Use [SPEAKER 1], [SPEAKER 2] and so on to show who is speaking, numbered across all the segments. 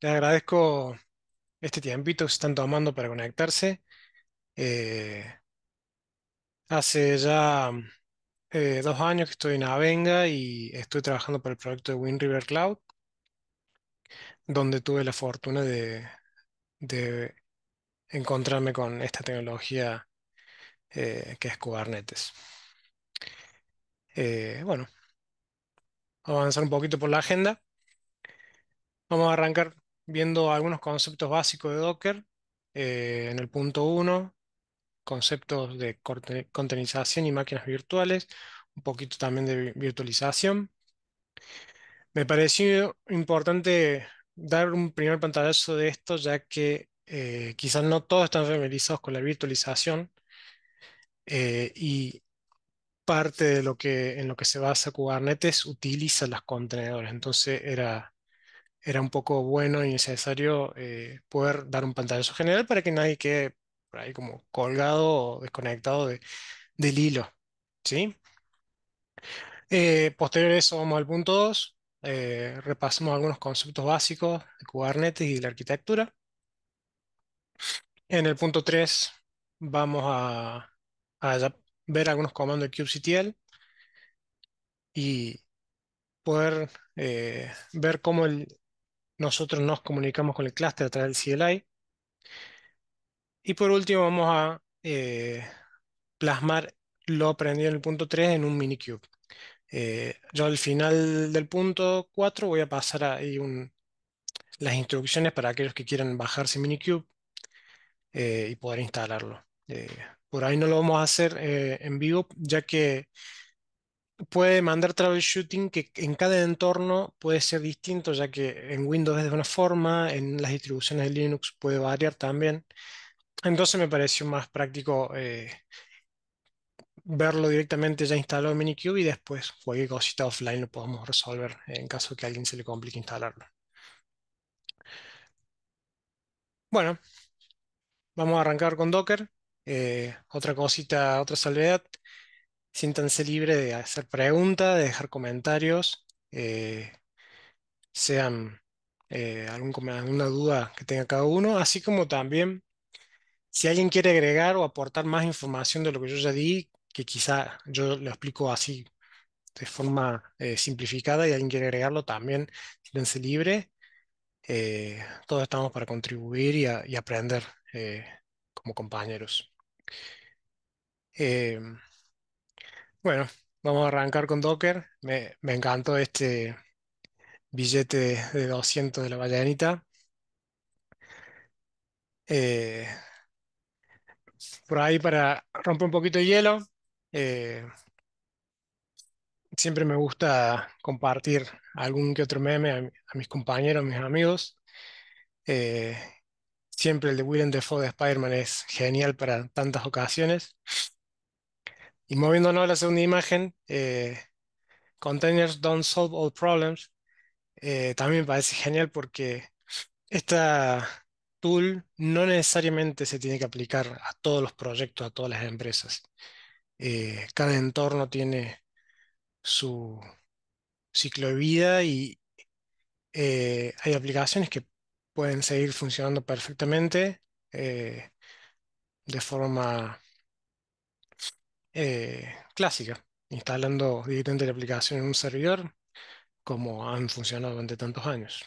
[SPEAKER 1] Les agradezco este tiempito que se están tomando para conectarse. Eh, Hace ya 2 años que estoy en Avenga y estoy trabajando para el proyecto de Wind River Cloud, donde tuve la fortuna de encontrarme con esta tecnología que es Kubernetes. Bueno, vamos a avanzar un poquito por la agenda. Vamos a arrancar viendo algunos conceptos básicos de Docker. En el punto uno, conceptos de containerización y máquinas virtuales, un poquito también de virtualización. Me pareció importante dar un primer pantallazo de esto, ya que quizás no todos están familiarizados con la virtualización y parte de en lo que se basa Kubernetes utiliza los contenedores. Entonces era un poco bueno y necesario poder dar un pantallazo general para que nadie quede por ahí como colgado o desconectado del hilo. ¿Sí? Posterior a eso vamos al punto 2. Repasamos algunos conceptos básicos de Kubernetes y de la arquitectura. En el punto 3 vamos a ya ver algunos comandos de kubectl y poder ver cómo nosotros nos comunicamos con el clúster a través del CLI. Y por último vamos a plasmar lo aprendido en el punto 3 en un minikube. Yo al final del punto 4 voy a pasar ahí las instrucciones para aquellos que quieran bajarse Minikube y poder instalarlo. Por ahí no lo vamos a hacer en vivo, ya que puede mandar troubleshooting que en cada entorno puede ser distinto, ya que en Windows es de una forma, en las distribuciones de Linux puede variar también. Entonces me pareció más práctico verlo directamente ya instalado en Minikube y después cualquier cosita offline lo podemos resolver en caso que a alguien se le complique instalarlo. Bueno, vamos a arrancar con Docker. Otra cosita, otra salvedad. Siéntanse libres de hacer preguntas, de dejar comentarios, sean alguna duda que tenga cada uno, así como también si alguien quiere agregar o aportar más información de lo que yo ya di, que quizá yo lo explico así de forma simplificada y alguien quiere agregarlo también, siéntanse libre. Todos estamos para contribuir y aprender como compañeros. Eh, bueno, vamos a arrancar con Docker. Me encantó este billete de 200 de la ballenita. Eh, por ahí para romper un poquito de hielo, eh, siempre me gusta compartir algún que otro meme a mis compañeros, a mis amigos. Eh, Siempre el de Willem Dafoe de Spider-Man es genial para tantas ocasiones. Y moviéndonos a la segunda imagen, Containers don't solve all problems, también me parece genial porque esta tool no necesariamente se tiene que aplicar a todos los proyectos, a todas las empresas. Cada entorno tiene su ciclo de vida y hay aplicaciones que pueden seguir funcionando perfectamente de forma clásica, instalando directamente la aplicación en un servidor, como han funcionado durante tantos años.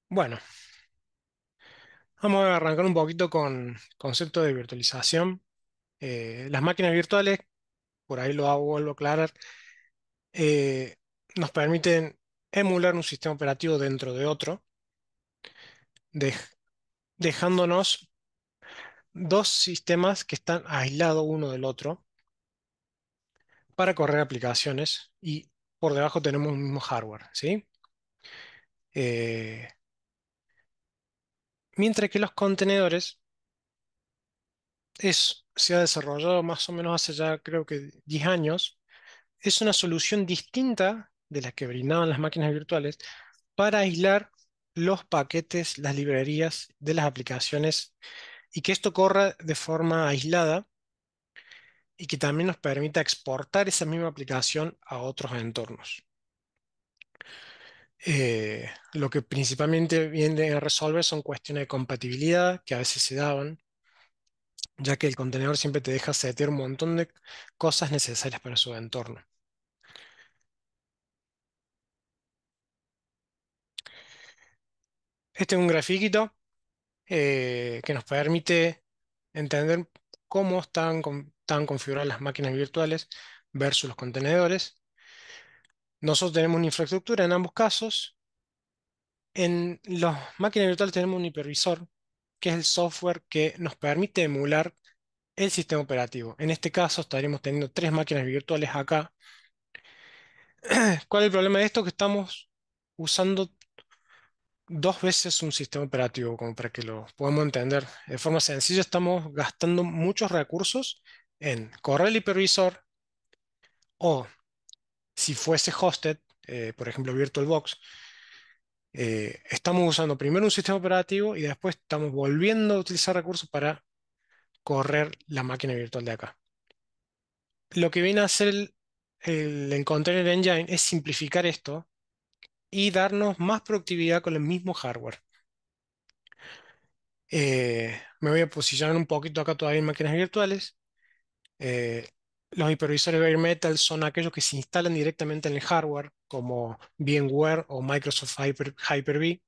[SPEAKER 1] Bueno, vamos a arrancar un poquito con concepto de virtualización. Las máquinas virtuales, por ahí vuelvo a aclarar, eh, nos permiten emular un sistema operativo dentro de otro, dej- dejándonos dos sistemas que están aislados uno del otro para correr aplicaciones y por debajo tenemos un mismo hardware, ¿sí? Eh, Mientras que los contenedores se ha desarrollado más o menos hace ya creo que 10 años, es una solución distinta de la que brindaban las máquinas virtuales para aislar los paquetes, las librerías de las aplicaciones y que esto corra de forma aislada y que también nos permita exportar esa misma aplicación a otros entornos. Lo que principalmente viene a resolver son cuestiones de compatibilidad que a veces se daban, ya que el contenedor siempre te deja setear un montón de cosas necesarias para su entorno. Este es un grafiquito que nos permite entender cómo están configuradas las máquinas virtuales versus los contenedores. Nosotros tenemos una infraestructura en ambos casos. En las máquinas virtuales tenemos un hipervisor, que es el software que nos permite emular el sistema operativo. En este caso estaríamos teniendo tres máquinas virtuales acá. ¿Cuál es el problema de esto? Que estamos usando dos veces un sistema operativo, como para que lo podamos entender de forma sencilla. Estamos gastando muchos recursos en correr el hipervisor o si fuese hosted, por ejemplo VirtualBox, estamos usando primero un sistema operativo y después estamos volviendo a utilizar recursos para correr la máquina virtual de acá. Lo que viene a hacer el Container Engine es simplificar esto y darnos más productividad con el mismo hardware. Me voy a posicionar un poquito acá todavía en máquinas virtuales. Eh, los hipervisores bare metal son aquellos que se instalan directamente en el hardware, como VMware o Microsoft Hyper-V.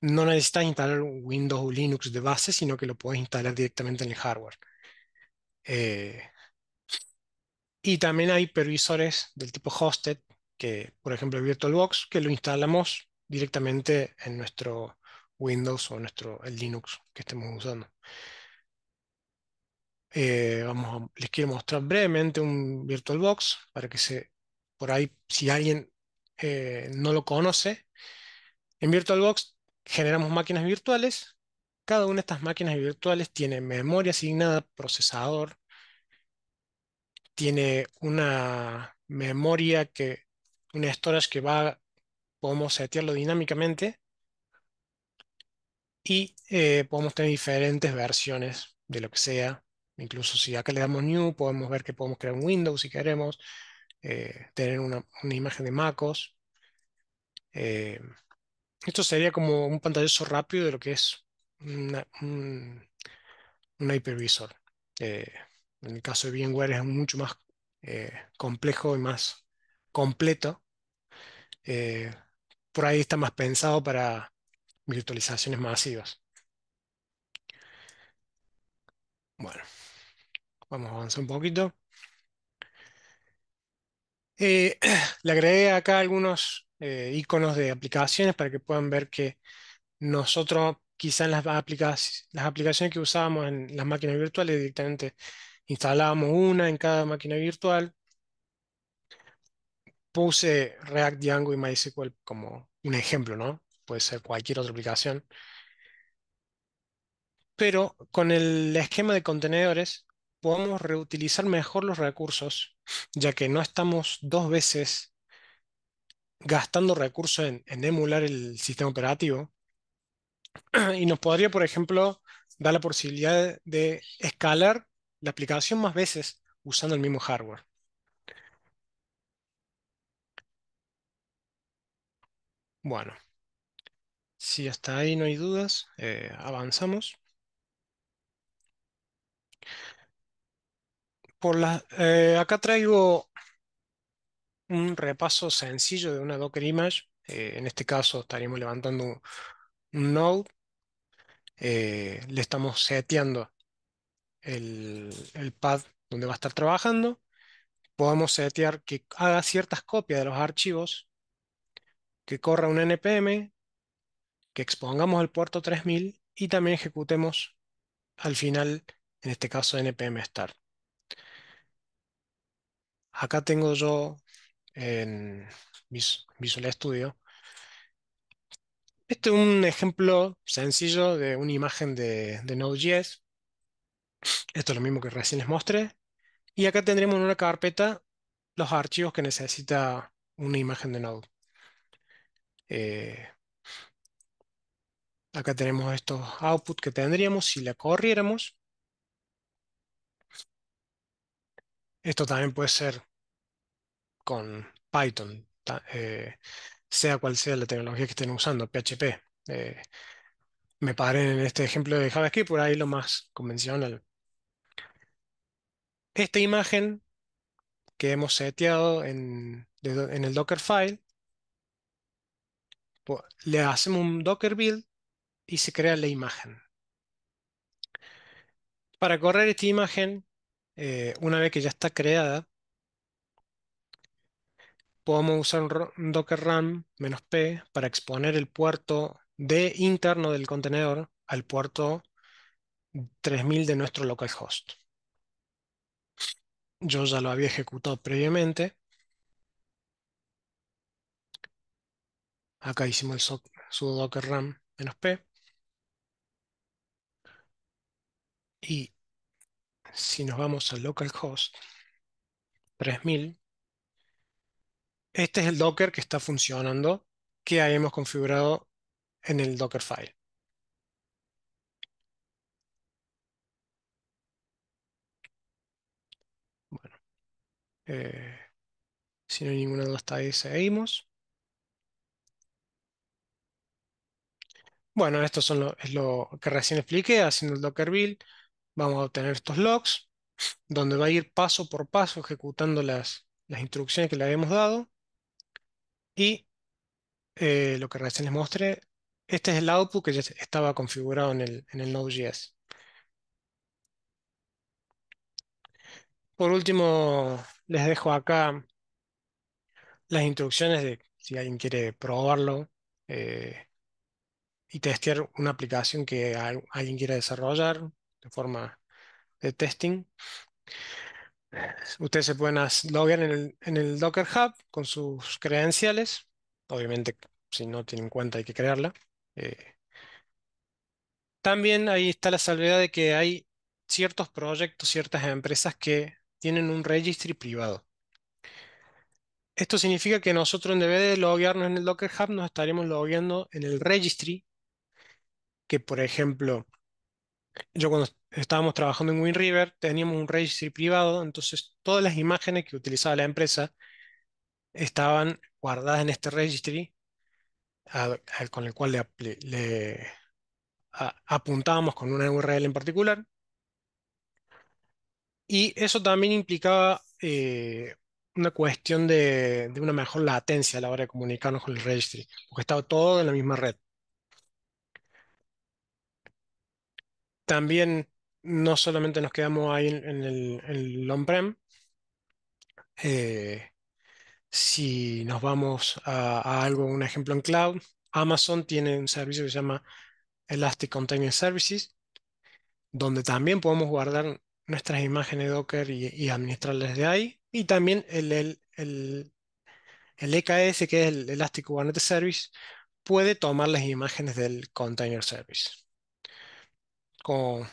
[SPEAKER 1] No necesitas instalar un Windows o Linux de base, sino que lo puedes instalar directamente en el hardware. Eh, y también hay hipervisores del tipo hosted, que por ejemplo VirtualBox, que lo instalamos directamente en nuestro Windows o el Linux que estemos usando. Les quiero mostrar brevemente un VirtualBox para que por ahí, si alguien no lo conoce, en VirtualBox generamos máquinas virtuales. Cada una de estas máquinas virtuales tiene memoria asignada, procesador, tiene una storage que podemos setearlo dinámicamente y podemos tener diferentes versiones de lo que sea. Incluso si acá le damos New, podemos ver que podemos crear un Windows si queremos, tener una imagen de MacOS. Eh, Esto sería como un pantallazo rápido de lo que es una, un, un hypervisor. Eh, en el caso de VMware es mucho más complejo y más completo. Eh, por ahí está más pensado para virtualizaciones masivas. Bueno, vamos a avanzar un poquito. Eh, Le agregué acá algunos iconos de aplicaciones para que puedan ver que nosotros quizás en las aplicaciones que usábamos en las máquinas virtuales directamente instalábamos una en cada máquina virtual. Puse React, Django y MySQL como un ejemplo, ¿no? Puede ser cualquier otra aplicación. Pero con el esquema de contenedores podemos reutilizar mejor los recursos, ya que no estamos dos veces gastando recursos en emular el sistema operativo. Y nos podría, por ejemplo, dar la posibilidad de escalar la aplicación más veces usando el mismo hardware. Bueno, si hasta ahí no hay dudas, avanzamos. Acá traigo un repaso sencillo de una Docker image. En este caso estaríamos levantando un node. Le estamos seteando el pad donde va a estar trabajando. Podemos setear que haga ciertas copias de los archivos, que corra un npm, que expongamos el puerto 3000 y también ejecutemos al final, en este caso, npm start. Acá tengo yo en Visual Studio. Este es un ejemplo sencillo de una imagen de Node.js. Esto es lo mismo que recién les mostré. Y acá tendremos en una carpeta los archivos que necesita una imagen de Node. Eh, Acá tenemos estos outputs que tendríamos si la corriéramos. Esto también puede ser con Python. sea cual sea la tecnología que estén usando, PHP. Eh, Me paré en este ejemplo de JavaScript, por ahí lo más convencional. Esta imagen que hemos seteado en el Dockerfile, le hacemos un Docker build y se crea la imagen. Para correr esta imagen, una vez que ya está creada, podemos usar un Docker run "-p" para exponer el puerto de interno del contenedor al puerto 3000 de nuestro localhost. Yo ya lo había ejecutado previamente. Acá hicimos el sudo docker run "-p". Y si nos vamos al localhost 3000, este es el Docker que está funcionando, que habíamos configurado en el Dockerfile. Bueno, eh, si no hay ninguna duda hasta ahí, seguimos. Bueno, esto es lo que recién expliqué. Haciendo el Docker build, vamos a obtener estos logs, donde va a ir paso por paso ejecutando las instrucciones que le habíamos dado. Y lo que recién les mostré, este es el output que ya estaba configurado en el Node.js. Por último, les dejo acá las instrucciones de si alguien quiere probarlo, eh, y testear una aplicación que alguien quiera desarrollar de forma de testing. Ustedes se pueden loguear en el Docker Hub con sus credenciales. Obviamente, si no tienen cuenta hay que crearla. Eh, También ahí está la salvedad de que hay ciertos proyectos, ciertas empresas que tienen un registry privado. Esto significa que nosotros, en vez de loguearnos en el Docker Hub, nos estaremos logueando en el registry, que por ejemplo, yo cuando estábamos trabajando en WinRiver teníamos un registry privado, entonces todas las imágenes que utilizaba la empresa estaban guardadas en este registry, con el cual apuntábamos con una URL en particular. Y eso también implicaba una cuestión de una mejor latencia a la hora de comunicarnos con el registry, porque estaba todo en la misma red. También no solamente nos quedamos ahí en el on-prem. eh, si nos vamos a algo, un ejemplo en cloud, Amazon tiene un servicio que se llama Elastic Container Services, donde también podemos guardar nuestras imágenes Docker y administrarlas de ahí. Y también el EKS, que es el Elastic Kubernetes Service, puede tomar las imágenes del Container Service, como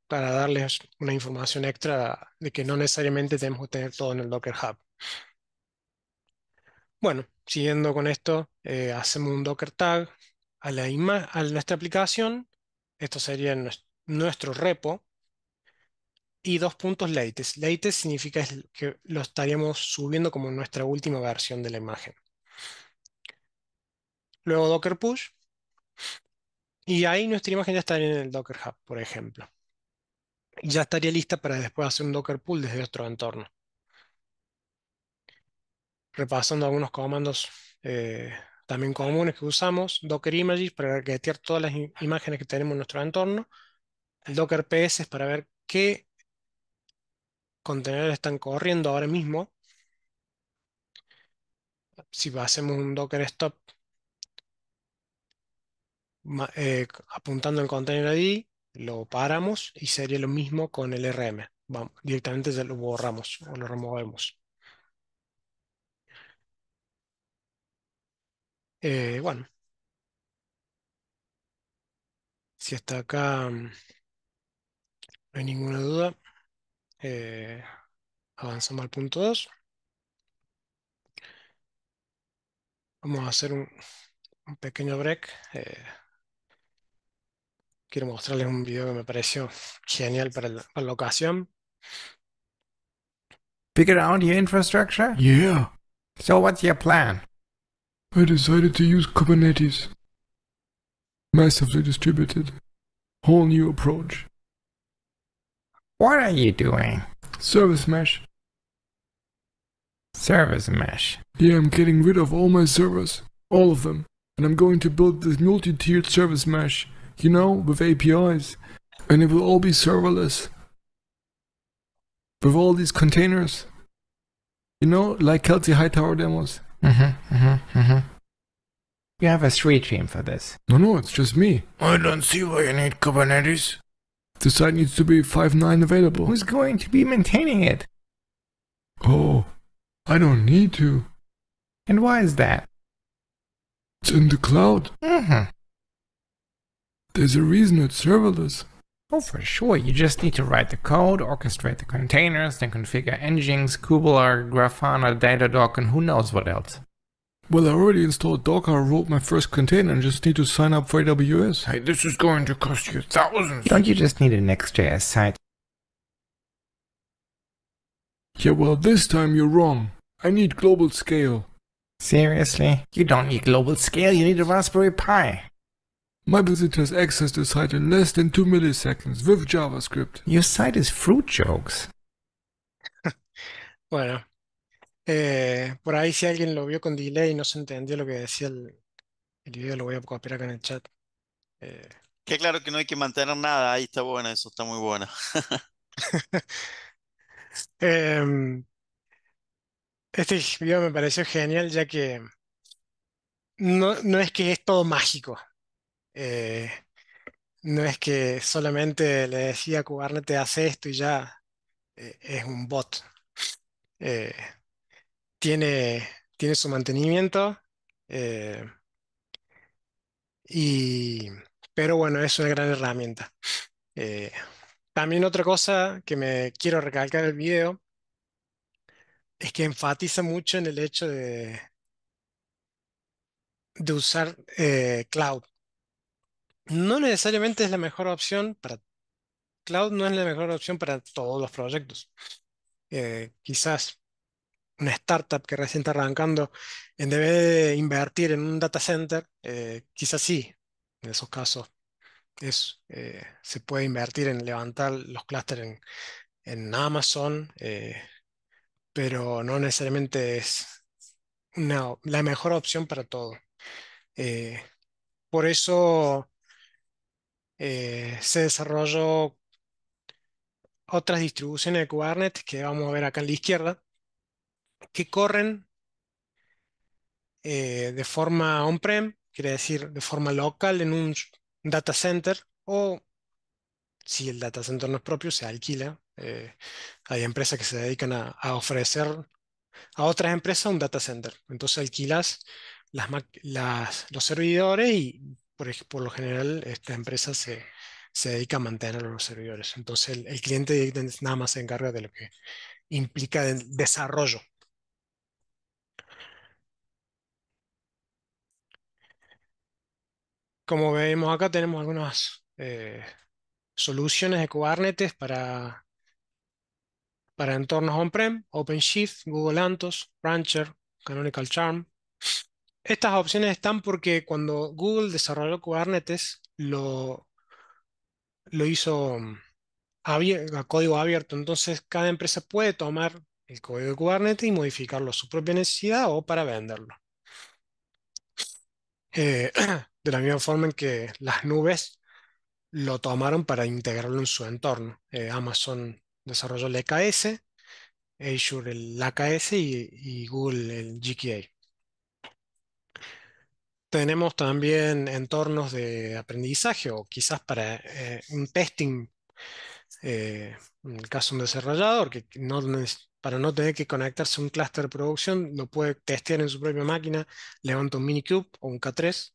[SPEAKER 1] para darles una información extra de que no necesariamente tenemos que tener todo en el Docker Hub. Bueno, siguiendo con esto, hacemos un Docker tag a nuestra aplicación. Esto sería nuestro repo. Y dos puntos latest. Latest significa que lo estaríamos subiendo como nuestra última versión de la imagen. Luego Docker push. Y ahí nuestra imagen ya estaría en el Docker Hub, por ejemplo. Y ya estaría lista para después hacer un Docker pull desde nuestro entorno. Repasando algunos comandos también comunes que usamos: Docker images para getear todas las imágenes que tenemos en nuestro entorno. El Docker PS es para ver qué contenedores están corriendo ahora mismo. Si hacemos un Docker stop apuntando el container ID, lo paramos y sería lo mismo con el RM. Vamos, directamente ya lo borramos o lo removemos. Bueno, si hasta acá no hay ninguna duda, eh, avanzamos al punto 2. Vamos a hacer un pequeño break. Quiero mostrarles un video que me pareció genial para la ocasión.
[SPEAKER 2] Figured out your infrastructure? Yeah. So what's your plan? I decided to use Kubernetes, massively distributed, whole new approach.
[SPEAKER 3] What are you doing?
[SPEAKER 2] Service mesh.
[SPEAKER 3] Service mesh.
[SPEAKER 2] Yeah, I'm getting rid of all my servers, all of them, and I'm going to build this multi-tiered service mesh, with APIs, and it will all be serverless, with all these containers, like Kelsey Hightower demos.
[SPEAKER 3] You have a street team for this.
[SPEAKER 2] No, it's just me. I don't see why you need Kubernetes. The site needs to be 5.9 available.
[SPEAKER 3] Who's going to be maintaining it?
[SPEAKER 2] Oh, I don't need to.
[SPEAKER 3] And why is that?
[SPEAKER 2] It's in the cloud.
[SPEAKER 3] Mm-hmm.
[SPEAKER 2] There's a reason it's serverless.
[SPEAKER 3] Oh, for sure. You just need to write the code, orchestrate the containers, then configure Nginx, Kubelar, Grafana, Datadog, and who knows what else.
[SPEAKER 2] Well, I already installed Docker, wrote my first container, and just need to sign up for AWS. Hey, this is going to cost you thousands.
[SPEAKER 3] Don't you just need a Next.js site?
[SPEAKER 2] Yeah, well, this time you're wrong. I need global scale.
[SPEAKER 3] Seriously? You don't need global scale, you need a Raspberry Pi.
[SPEAKER 2] My visitors access the site in less than 2 milliseconds with JavaScript.
[SPEAKER 3] Your site is fruit jokes.
[SPEAKER 1] Bueno, por ahí si alguien lo vio con delay y no se entendió lo que decía el video, lo voy a copiar acá en el chat. Eh,
[SPEAKER 4] Que claro que no hay que mantener nada, ahí está bueno, eso está muy bueno.
[SPEAKER 1] em, este video me pareció genial ya que no es que es todo mágico. Eh, no es que solamente le decía a Kubernetes hace esto y ya es un bot. Eh, tiene, tiene su mantenimiento, eh, y, pero bueno, es una gran herramienta. Eh, También otra cosa que me quiero recalcar del video es que enfatiza mucho en el hecho de usar cloud. No necesariamente es la mejor opción para cloud, no es la mejor opción para todos los proyectos. Quizás una startup que recién está arrancando, en vez de invertir en un data center, quizás sí, en esos casos se puede invertir en levantar los clústeres en Amazon, pero no necesariamente es la mejor opción para todo. Eh, por eso se desarrolló otras distribuciones de Kubernetes que vamos a ver acá en la izquierda, que corren de forma on-prem, quiere decir de forma local en un data center, o si el data center no es propio, se alquila. Hay empresas que se dedican a ofrecer a otras empresas un data center. Entonces alquilas los servidores y por lo general esta empresa se dedica a mantener los servidores. Entonces el cliente directamente nada más se encarga de lo que implica el desarrollo. Como vemos acá tenemos algunas soluciones de Kubernetes para entornos on-prem: OpenShift, Google Anthos, Rancher, Canonical Charm. Estas opciones están porque cuando Google desarrolló Kubernetes, lo hizo a código abierto. Entonces, cada empresa puede tomar el código de Kubernetes y modificarlo a su propia necesidad o para venderlo. Eh, de la misma forma en que las nubes lo tomaron para integrarlo en su entorno. Amazon desarrolló el EKS, Azure el AKS y Google el GKA. Tenemos también entornos de aprendizaje o quizás para un testing, en el caso de un desarrollador que para no tener que conectarse a un clúster de producción, lo puede testear en su propia máquina, levanta un Minikube o un K3.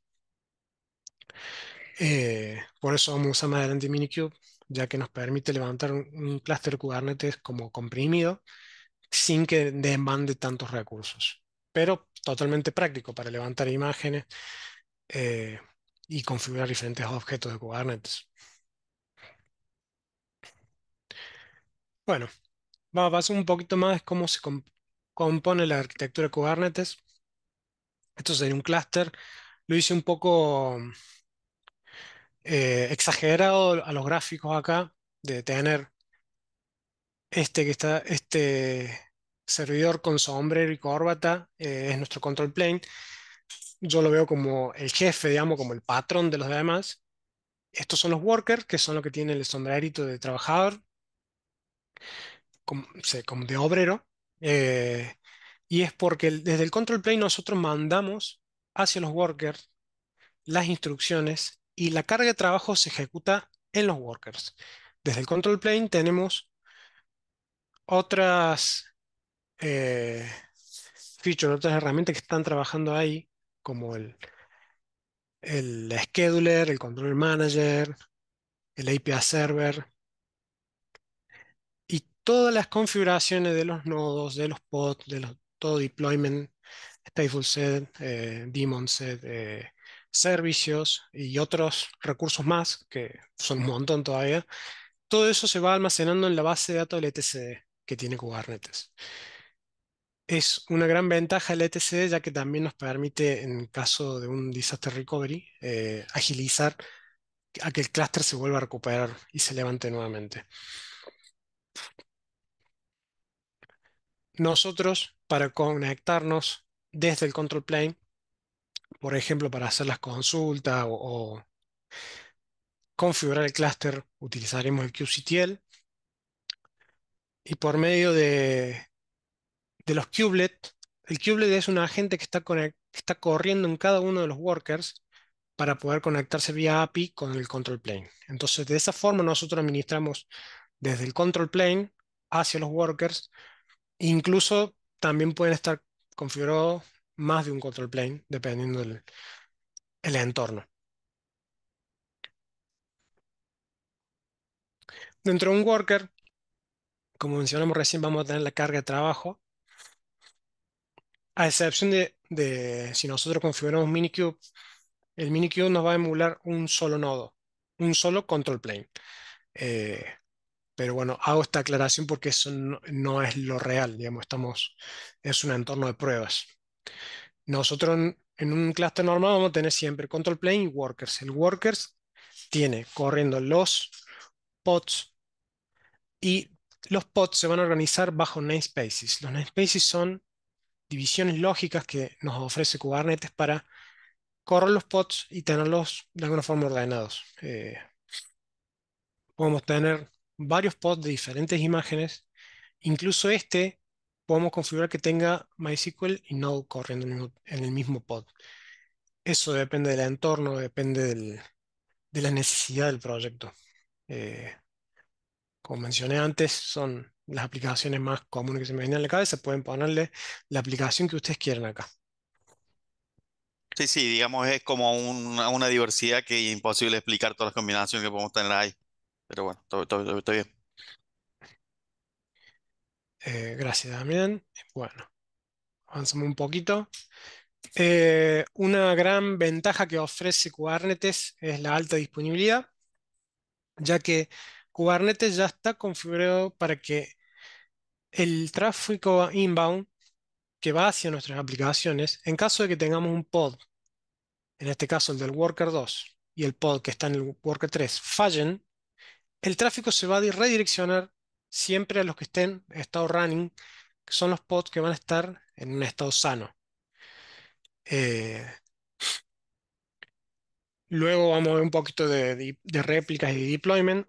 [SPEAKER 1] Por eso vamos a usar más adelante Minikube, ya que nos permite levantar un clúster Kubernetes como comprimido sin que demande tantos recursos, pero totalmente práctico para levantar imágenes eh, y configurar diferentes objetos de Kubernetes. Bueno, vamos a pasar un poquito más de cómo se compone la arquitectura de Kubernetes. Esto sería un clúster. Lo hice un poco exagerado a los gráficos acá, de tener este servidor con sombrero y corbata, es nuestro control plane. Yo lo veo como el jefe, digamos, como el patrón de los demás. Estos son los workers, que son los que tienen el sombrerito de trabajador, como de obrero. eh, y es porque desde el control plane nosotros mandamos hacia los workers las instrucciones y la carga de trabajo se ejecuta en los workers. Desde el control plane tenemos otras eh, features, otras herramientas que están trabajando ahí, como el scheduler, el control manager, el API server y todas las configuraciones de los nodos, de los pods, todo deployment, stateful set, daemon set, servicios y otros recursos más, que son un montón todavía. Todo eso se va almacenando en la base de datos del etcd que tiene Kubernetes. Es una gran ventaja el etcd, ya que también nos permite, en caso de un disaster recovery, agilizar a que el clúster se vuelva a recuperar y se levante nuevamente. Nosotros, para conectarnos desde el control plane, por ejemplo, para hacer las consultas o configurar el clúster, utilizaremos el kubectl y por medio de los kubelet, el kubelet es un agente que está corriendo en cada uno de los workers para poder conectarse vía API con el control plane. Entonces, de esa forma nosotros administramos desde el control plane hacia los workers. Incluso también pueden estar configurados más de un control plane, dependiendo del el entorno. Dentro de un worker, como mencionamos recién, vamos a tener la carga de trabajo, a excepción de si nosotros configuramos Minikube, el Minikube nos va a emular un solo nodo, un solo control plane. Eh, pero bueno, hago esta aclaración porque eso no es lo real, digamos, es un entorno de pruebas. Nosotros en un clúster normal vamos a tener siempre control plane y workers. El workers tiene corriendo los pods y los pods se van a organizar bajo namespaces. Los namespaces son divisiones lógicas que nos ofrece Kubernetes para correr los pods y tenerlos de alguna forma ordenados. Podemos tener varios pods de diferentes imágenes. Incluso podemos configurar que tenga MySQL y Node corriendo en el mismo pod. Eso depende del entorno, depende de la necesidad del proyecto. Eh, Como mencioné antes, son las aplicaciones más comunes que se me vienen a la cabeza. Pueden ponerle la aplicación que ustedes quieran acá.
[SPEAKER 4] Sí, sí, digamos, es como una diversidad que es imposible explicar todas las combinaciones que podemos tener ahí. Pero bueno, todo bien.
[SPEAKER 1] Gracias, Damián. Bueno, avanzamos un poquito. Una gran ventaja que ofrece Kubernetes es la alta disponibilidad, ya que Kubernetes ya está configurado para que el tráfico inbound que va hacia nuestras aplicaciones, en caso de que tengamos un pod, en este caso el del Worker 2 y el pod que está en el Worker 3, fallen, el tráfico se va a redireccionar siempre a los que estén en estado running, que son los pods que van a estar en un estado sano. Eh, Luego vamos a ver un poquito de réplicas y deployment.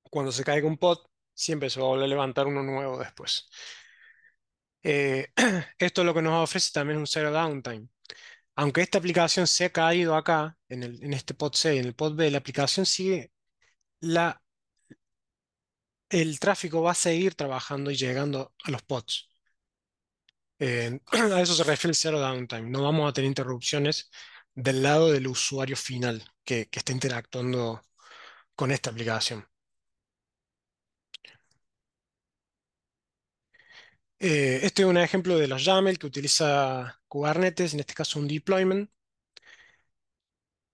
[SPEAKER 1] Cuando se caiga un pod, siempre se va a volver a levantar uno nuevo después. Eh, Esto lo que nos ofrece también un zero downtime. Aunque esta aplicación se ha caído acá, en este pod C y en el pod B, la aplicación sigue, la, el tráfico va a seguir trabajando y llegando a los pods. A eso se refiere el zero downtime. No vamos a tener interrupciones del lado del usuario final que está interactuando con esta aplicación. Este es un ejemplo de los YAML que utiliza Kubernetes, en este caso un deployment.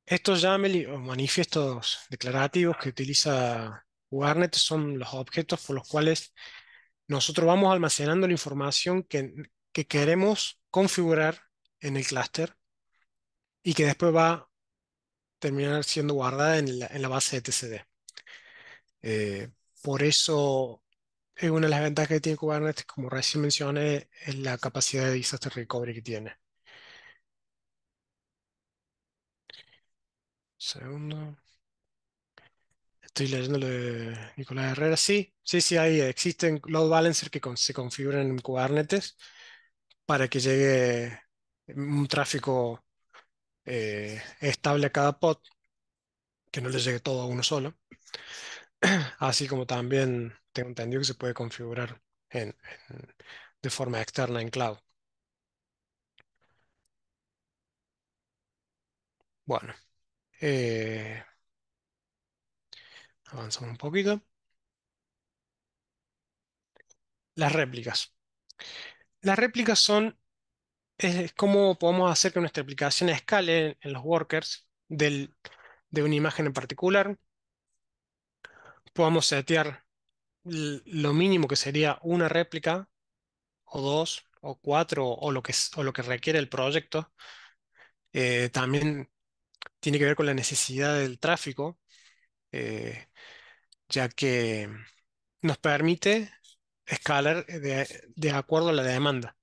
[SPEAKER 1] Estos YAML o manifiestos declarativos que utiliza Kubernetes son los objetos por los cuales nosotros vamos almacenando la información que queremos configurar en el clúster y que después va a terminar siendo guardada en la base de etcd. Eh, por eso es una de las ventajas que tiene Kubernetes, como recién mencioné, es la capacidad de disaster recovery que tiene. Segundo. Estoy leyendo lo de Nicolás Herrera. Sí, sí, sí, hay, existen load balancers que se configuran en Kubernetes para que llegue un tráfico estable a cada pod, que no le llegue todo a uno solo. Así como también tengo entendido que se puede configurar de forma externa en cloud. Bueno, eh, avanzamos un poquito. Las réplicas. Las réplicas son es cómo podemos hacer que nuestra aplicación escale en los workers de una imagen en particular. Podamos setear lo mínimo que sería una réplica, o dos, o cuatro, o lo que requiere el proyecto. También tiene que ver con la necesidad del tráfico, eh, ya que nos permite escalar de acuerdo a la demanda.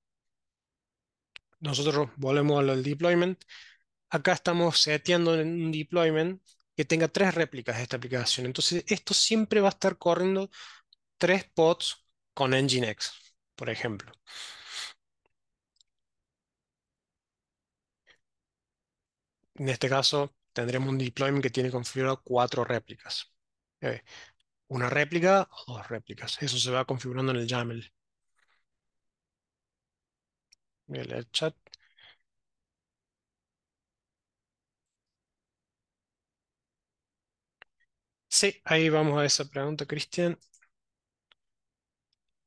[SPEAKER 1] Nosotros volvemos a lo del deployment. Acá estamos seteando en un deployment que tenga tres réplicas de esta aplicación. Entonces, esto siempre va a estar corriendo tres pods con Nginx, por ejemplo. En este caso, tendremos un deployment que tiene configurado cuatro réplicas. Eh, una réplica o dos réplicas. Eso se va configurando en el YAML. El chat. Sí, ahí vamos a esa pregunta, Cristian.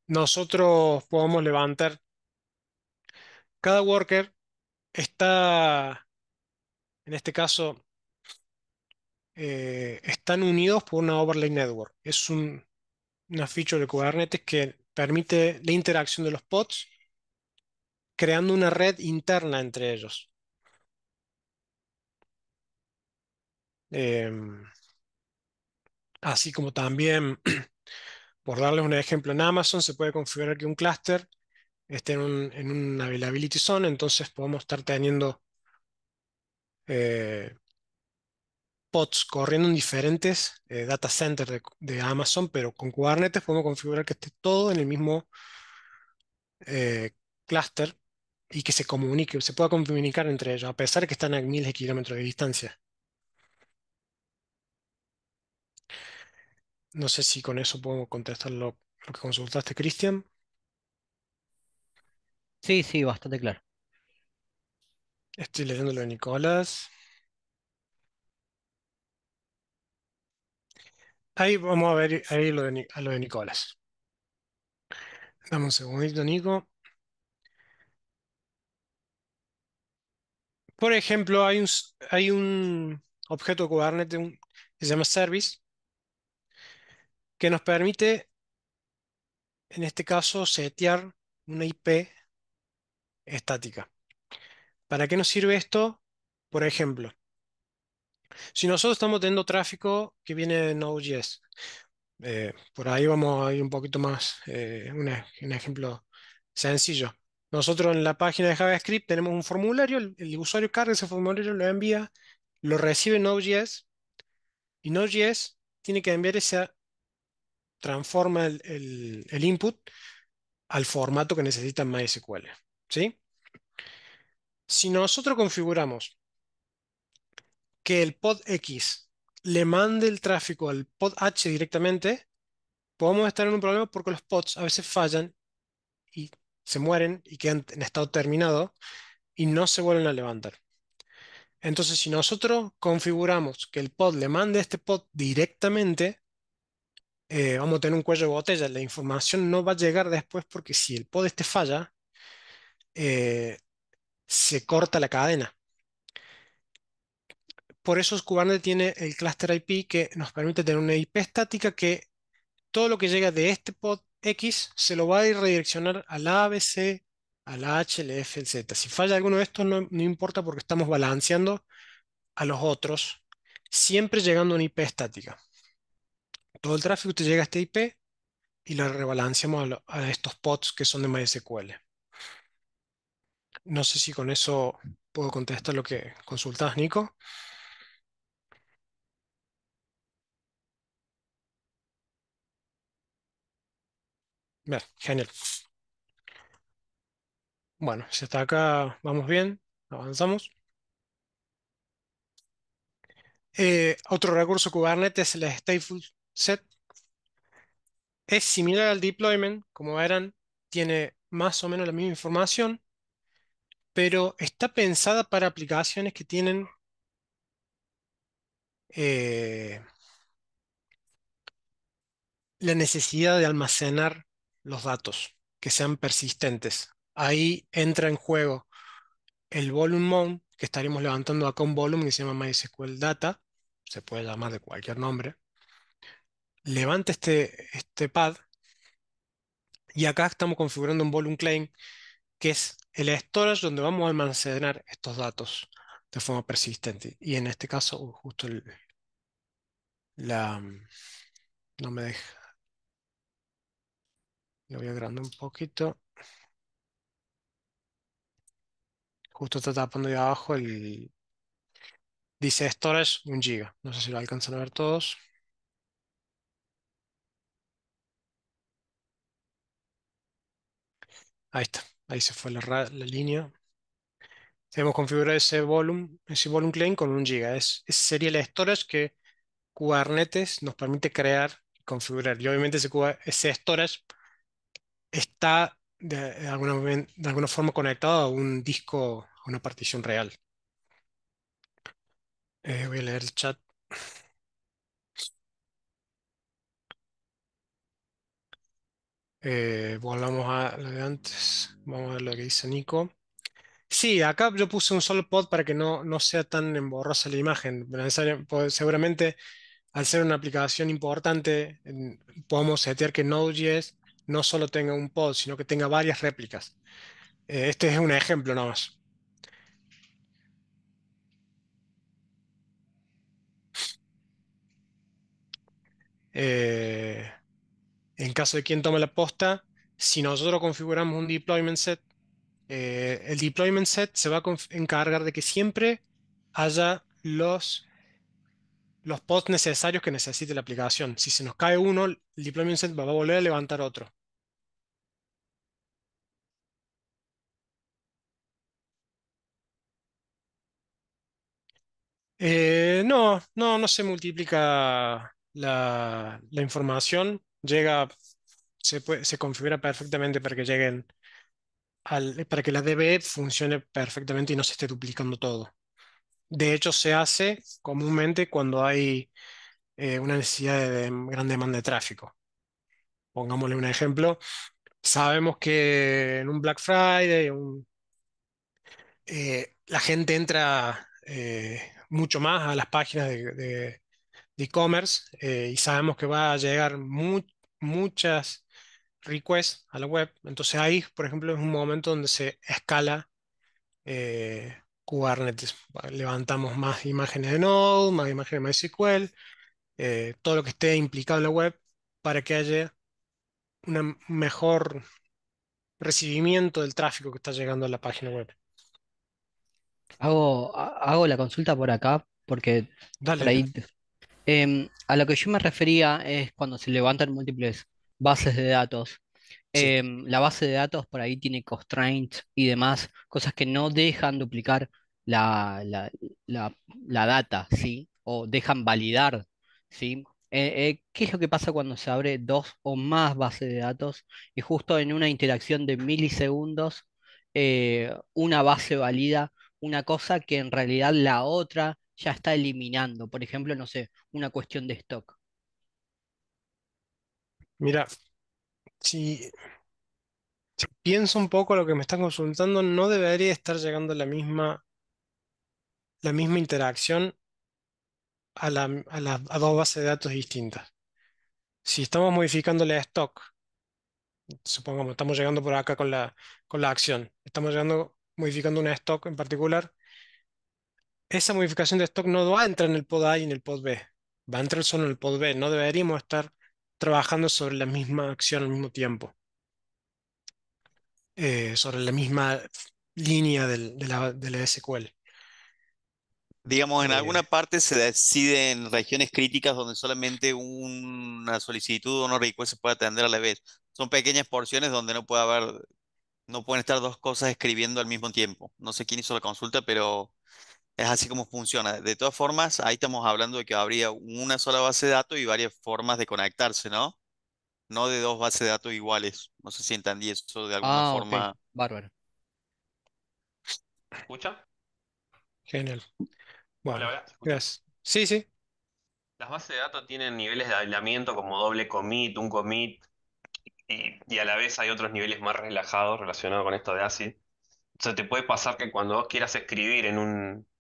[SPEAKER 1] Nosotros podemos levantar, cada worker está, en este caso, están unidos por una overlay network. Es una feature de Kubernetes que permite la interacción de los pods, creando una red interna entre ellos. Em, Así como también, por darles un ejemplo, en Amazon se puede configurar que un clúster esté en una availability zone, entonces podemos estar teniendo eh, pods corriendo en diferentes data centers de Amazon, pero con Kubernetes podemos configurar que esté todo en el mismo eh, clúster y que se comunique, se pueda comunicar entre ellos, a pesar de que están a miles de kilómetros de distancia. No sé si con eso puedo contestar lo que consultaste, Cristian.
[SPEAKER 5] Sí, sí, bastante claro.
[SPEAKER 1] Estoy leyendo lo de Nicolás. Ahí vamos a ver ahí a lo de Nicolás. Dame un segundito, Nico. Por ejemplo, hay un objeto de Kubernetes que se llama Service, que nos permite, en este caso, setear una IP estática. ¿Para qué nos sirve esto? Por ejemplo, si nosotros estamos teniendo tráfico que viene de Node.js, por ahí vamos a ir un poquito más, un ejemplo sencillo. Nosotros en la página de JavaScript tenemos un formulario, el usuario carga ese formulario, lo envía, lo recibe Node.js y Node.js tiene que enviar transforma el input al formato que necesita en MySQL. ¿Sí? Si nosotros configuramos que el pod X le mande el tráfico al pod H directamente, podemos estar en un problema porque los pods a veces fallan y se mueren y quedan en estado terminado y no se vuelven a levantar. Entonces, si nosotros configuramos que el pod le mande este pod directamente, vamos a tener un cuello de botella. La información no va a llegar después porque si el pod este falla, eh, se corta la cadena. Por eso Kubernetes tiene el cluster IP que nos permite tener una IP estática que todo lo que llega de este pod X se lo va a ir redireccionar al ABC, al H, el F, el Z. Si falla alguno de estos, no importa porque estamos balanceando a los otros, siempre llegando a una IP estática. Todo el tráfico te llega a esta IP y lo rebalanceamos a estos pods que son de MySQL. No sé si con eso puedo contestar lo que consultabas, Nico. Bien, genial. Bueno, si hasta acá vamos bien, avanzamos. Otro recurso Kubernetes, el stateful set, es similar al deployment, como verán, tiene más o menos la misma información, pero está pensada para aplicaciones que tienen eh, la necesidad de almacenar los datos, que sean persistentes. Ahí entra en juego el volume mount, que estaríamos levantando acá un volumen que se llama MySQL Data, se puede llamar de cualquier nombre. Levanta este pad y acá estamos configurando un volume claim, que es el storage donde vamos a almacenar estos datos de forma persistente. Y en este caso, justo la, no me deja, lo voy agrandar un poquito. Justo está tapando de abajo dice storage 1 GB. No sé si lo alcanzan a ver todos. Ahí está. Ahí se fue la línea. Hemos configurado ese volume claim con 1 GB. Ese sería el storage que Kubernetes nos permite crear y configurar. Y obviamente ese storage está de alguna forma conectado a un disco, a una partición real. Voy a leer el chat. Volvamos a lo de antes. Vamos a ver lo que dice Nico. Sí, acá yo puse un solo pod para que no sea tan emborrosa la imagen. Pues, seguramente al ser una aplicación importante, podemos setear que Node.js no solo tenga un pod, sino que tenga varias réplicas. Este es un ejemplo nada más. Eh, en caso de quien tome la posta, si nosotros configuramos un deployment set, el deployment set se va a encargar de que siempre haya los pods necesarios que necesite la aplicación. Si se nos cae uno, el deployment set va a volver a levantar otro. No se multiplica la información. Se configura perfectamente para que lleguen para que la DB funcione perfectamente y no se esté duplicando todo. De hecho, se hace comúnmente cuando hay una necesidad de gran demanda de tráfico. Pongámosle un ejemplo. Sabemos que en un Black Friday, la gente entra mucho más a las páginas de e-commerce y sabemos que va a llegar muchas requests a la web. Entonces ahí, por ejemplo, es un momento donde se escala Kubernetes. Levantamos más imágenes de Node, más imágenes de MySQL, todo lo que esté implicado en la web para que haya un mejor recibimiento del tráfico que está llegando a la página web.
[SPEAKER 5] Hago la consulta por acá porque
[SPEAKER 1] Dale,
[SPEAKER 5] por
[SPEAKER 1] dale.
[SPEAKER 5] ahí a lo que yo me refería es cuando se levantan múltiples bases de datos.
[SPEAKER 1] Sí.
[SPEAKER 5] La base de datos por ahí tiene constraints y demás, cosas que no dejan duplicar la, la, la data, ¿sí? O dejan validar, ¿sí? ¿Qué es lo que pasa cuando se abre dos o más bases de datos y justo en una interacción de milisegundos una base valida una cosa que en realidad la otra ya está eliminando? Por ejemplo, no sé, una cuestión de stock.
[SPEAKER 1] Mira, si pienso un poco lo que me están consultando, no debería estar llegando la misma interacción a dos bases de datos distintas. Si estamos modificando la stock Supongamos, estamos llegando por acá con la acción. Estamos llegando, modificando una stock en particular. Esa modificación de stock no va a entrar en el pod A y en el pod B. Va a entrar solo en el pod B. No deberíamos estar trabajando sobre la misma acción al mismo tiempo. Sobre la misma línea de la SQL.
[SPEAKER 4] Digamos, en alguna
[SPEAKER 1] Eh,
[SPEAKER 4] parte se decide en regiones críticas donde solamente una solicitud o una request se puede atender a la vez. Son pequeñas porciones donde no pueden estar dos cosas escribiendo al mismo tiempo. No sé quién hizo la consulta, pero es así como funciona. De todas formas, ahí estamos hablando de que habría una sola base de datos y varias formas de conectarse, ¿no? No de dos bases de datos iguales. No sé si entendí eso de alguna
[SPEAKER 5] Ah, ok,
[SPEAKER 4] forma.
[SPEAKER 5] bárbaro.
[SPEAKER 6] ¿Se escucha?
[SPEAKER 1] Genial.
[SPEAKER 6] Hola,
[SPEAKER 1] Bueno,
[SPEAKER 6] hola, ¿se escucha?
[SPEAKER 1] gracias. Sí, sí.
[SPEAKER 6] Las bases de datos tienen niveles de aislamiento como doble commit, un commit, y a la vez hay otros niveles más relajados relacionados con esto de ACID. O sea, te puede pasar que cuando vos quieras escribir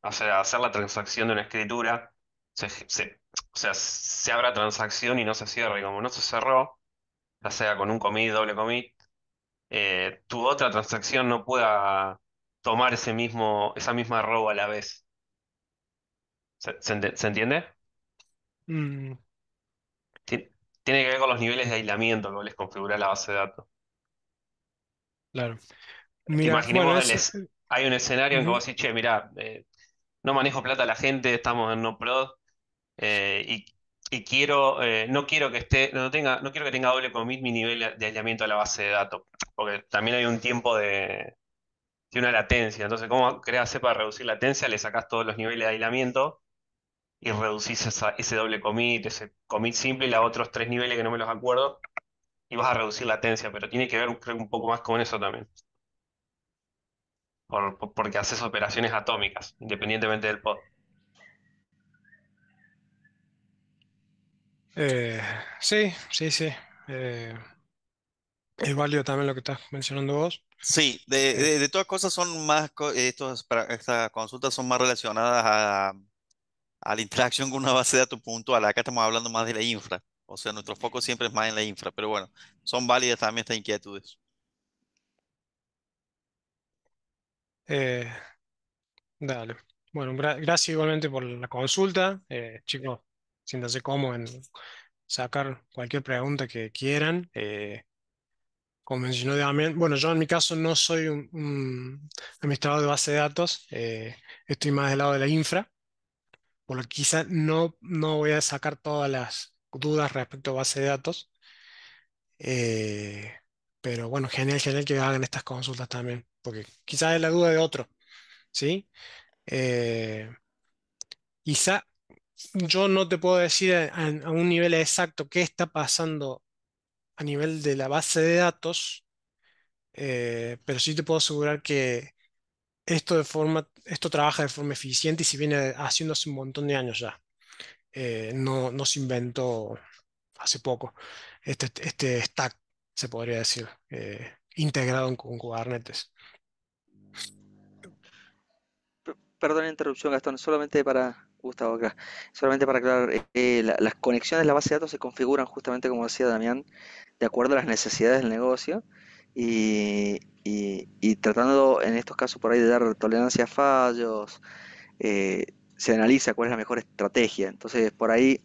[SPEAKER 6] o sea, hacer la transacción de una escritura, o sea, se abra transacción y no se cierre. Y como no se cerró, ya sea con un commit, doble commit, tu otra transacción no pueda tomar esa misma row a la vez. ¿Se entiende?
[SPEAKER 1] Mm,
[SPEAKER 6] Ti- Tiene que ver con los niveles de aislamiento que vos les configurás la base de datos.
[SPEAKER 1] claro. Mira, bueno,
[SPEAKER 6] Imaginemos, hay un escenario en que
[SPEAKER 1] ujú.
[SPEAKER 6] vos decís, che, mirá, no manejo plata a la gente, estamos en no prod, y no quiero que no quiero que tenga doble commit mi nivel de aislamiento de la base de datos, porque también hay un tiempo de una latencia. Entonces, ¿cómo creas para reducir latencia? Le sacás todos los niveles de aislamiento y reducís ese doble commit, ese commit simple y los otros tres niveles que no me los acuerdo, y vas a reducir latencia, pero tiene que ver, creo, un poco más con eso también, porque haces operaciones atómicas, independientemente del pod.
[SPEAKER 1] Eh, sí, sí, sí. Es válido también lo que estás mencionando vos.
[SPEAKER 4] Sí,
[SPEAKER 1] Eh,
[SPEAKER 4] de todas cosas son más, estas consultas son más relacionadas a la interacción con una base de datos puntual. Acá estamos hablando más de la infra. O sea, nuestro foco siempre es más en la infra, pero bueno, son válidas también estas inquietudes.
[SPEAKER 1] eh, Dale. Bueno, gracias igualmente por la consulta. Chicos, siéntanse cómodos en sacar cualquier pregunta que quieran. Como mencionó Damián, bueno, yo en mi caso no soy un administrador de base de datos, estoy más del lado de la infra, por lo que quizá no voy a sacar todas las dudas respecto a base de datos. eh, pero bueno, genial, genial que hagan estas consultas también, porque quizás es la duda de otro, ¿sí? Eh, Quizá yo no te puedo decir a un nivel exacto qué está pasando a nivel de la base de datos, pero sí te puedo asegurar que esto trabaja de forma eficiente y se viene haciendo hace un montón de años ya. No se inventó hace poco. Este stack, se podría decir, integrado con Kubernetes.
[SPEAKER 7] Perdón la interrupción, Gastón, solamente para Gustavo acá, solamente para aclarar, las conexiones de la base de datos se configuran justamente como decía Damián, de acuerdo a las necesidades del negocio y tratando en estos casos por ahí de dar tolerancia a fallos, se analiza cuál es la mejor estrategia. Entonces, por ahí,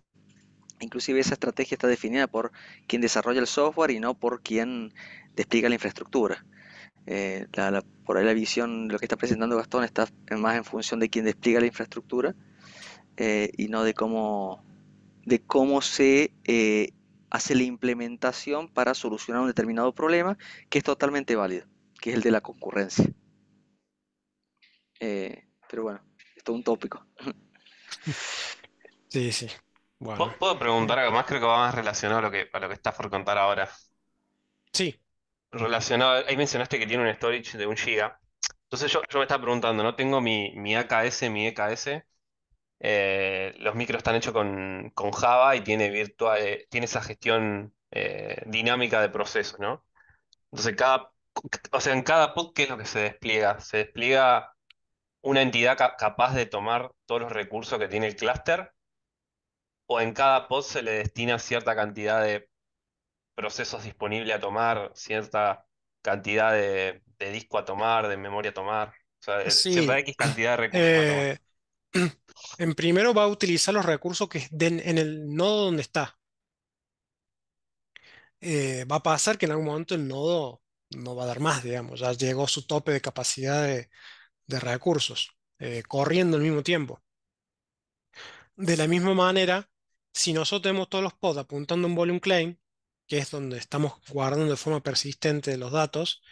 [SPEAKER 7] inclusive esa estrategia está definida por quien desarrolla el software y no por quien despliega la infraestructura. Por ahí la visión, lo que está presentando Gastón, está más en función de quien despliega la infraestructura y no de cómo se hace la implementación para solucionar un determinado problema que es totalmente válido, que es el de la concurrencia. Pero bueno, esto es un tópico.
[SPEAKER 1] Sí, sí. Bueno.
[SPEAKER 6] ¿Puedo preguntar
[SPEAKER 1] Eh,
[SPEAKER 6] algo más? Creo que va más relacionado a lo que estás por contar ahora.
[SPEAKER 1] sí.
[SPEAKER 6] Relacionado, ahí mencionaste que tiene un storage de 1 GB. Entonces yo me estaba preguntando, ¿no? Tengo mi AKS, mi EKS. Los micros están hechos con Java y tiene esa gestión dinámica de procesos, ¿no? Entonces, o sea, en cada pod, ¿qué es lo que se despliega? ¿Se despliega una entidad capaz de tomar todos los recursos que tiene el clúster? ¿O en cada pod se le destina cierta cantidad procesos disponibles a tomar, cierta cantidad de disco a tomar, de memoria a tomar, o sea, cierta
[SPEAKER 1] Sí,
[SPEAKER 6] X cantidad de recursos a tomar.
[SPEAKER 1] eh, en primero va a utilizar los recursos que den en el nodo donde está. Va a pasar que en algún momento el nodo no va a dar más, digamos, ya llegó su tope de capacidad de recursos, corriendo al mismo tiempo. De la misma manera, si nosotros tenemos todos los pods apuntando a un volume claim, que es donde estamos guardando de forma persistente los datos,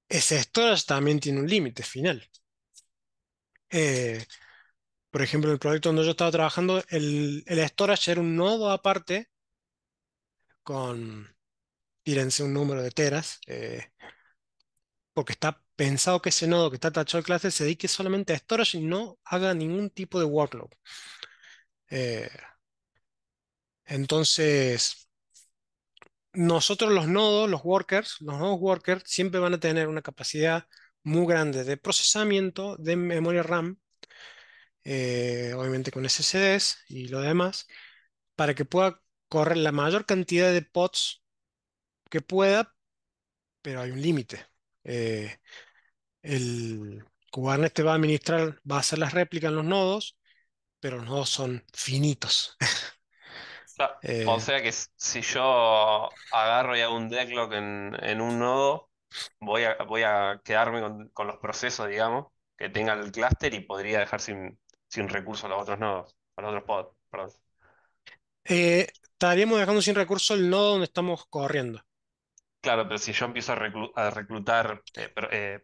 [SPEAKER 1] ese storage también tiene un límite final. Eh, por ejemplo, en el proyecto donde yo estaba trabajando, el storage era un nodo aparte con, tírense un número de teras, porque está pensado que ese nodo que está tachado de clase se dedique solamente a storage y no haga ningún tipo de workload. Eh, entonces, nosotros los nodos workers siempre van a tener una capacidad muy grande de procesamiento de memoria RAM, obviamente con SSDs y lo demás, para que pueda correr la mayor cantidad de pods que pueda, pero hay un límite. Eh, el Kubernetes te va a administrar, va a hacer las réplicas en los nodos, pero los nodos son finitos.
[SPEAKER 6] O
[SPEAKER 1] Eh,
[SPEAKER 6] sea que si yo agarro y hago un deadlock en un nodo, voy a quedarme con los procesos, digamos, que tenga el clúster y podría dejar sin recursos a los otros nodos, a los otros pods, perdón.
[SPEAKER 1] estaríamos dejando sin recurso el nodo donde estamos corriendo.
[SPEAKER 6] Claro, pero si yo empiezo a reclutar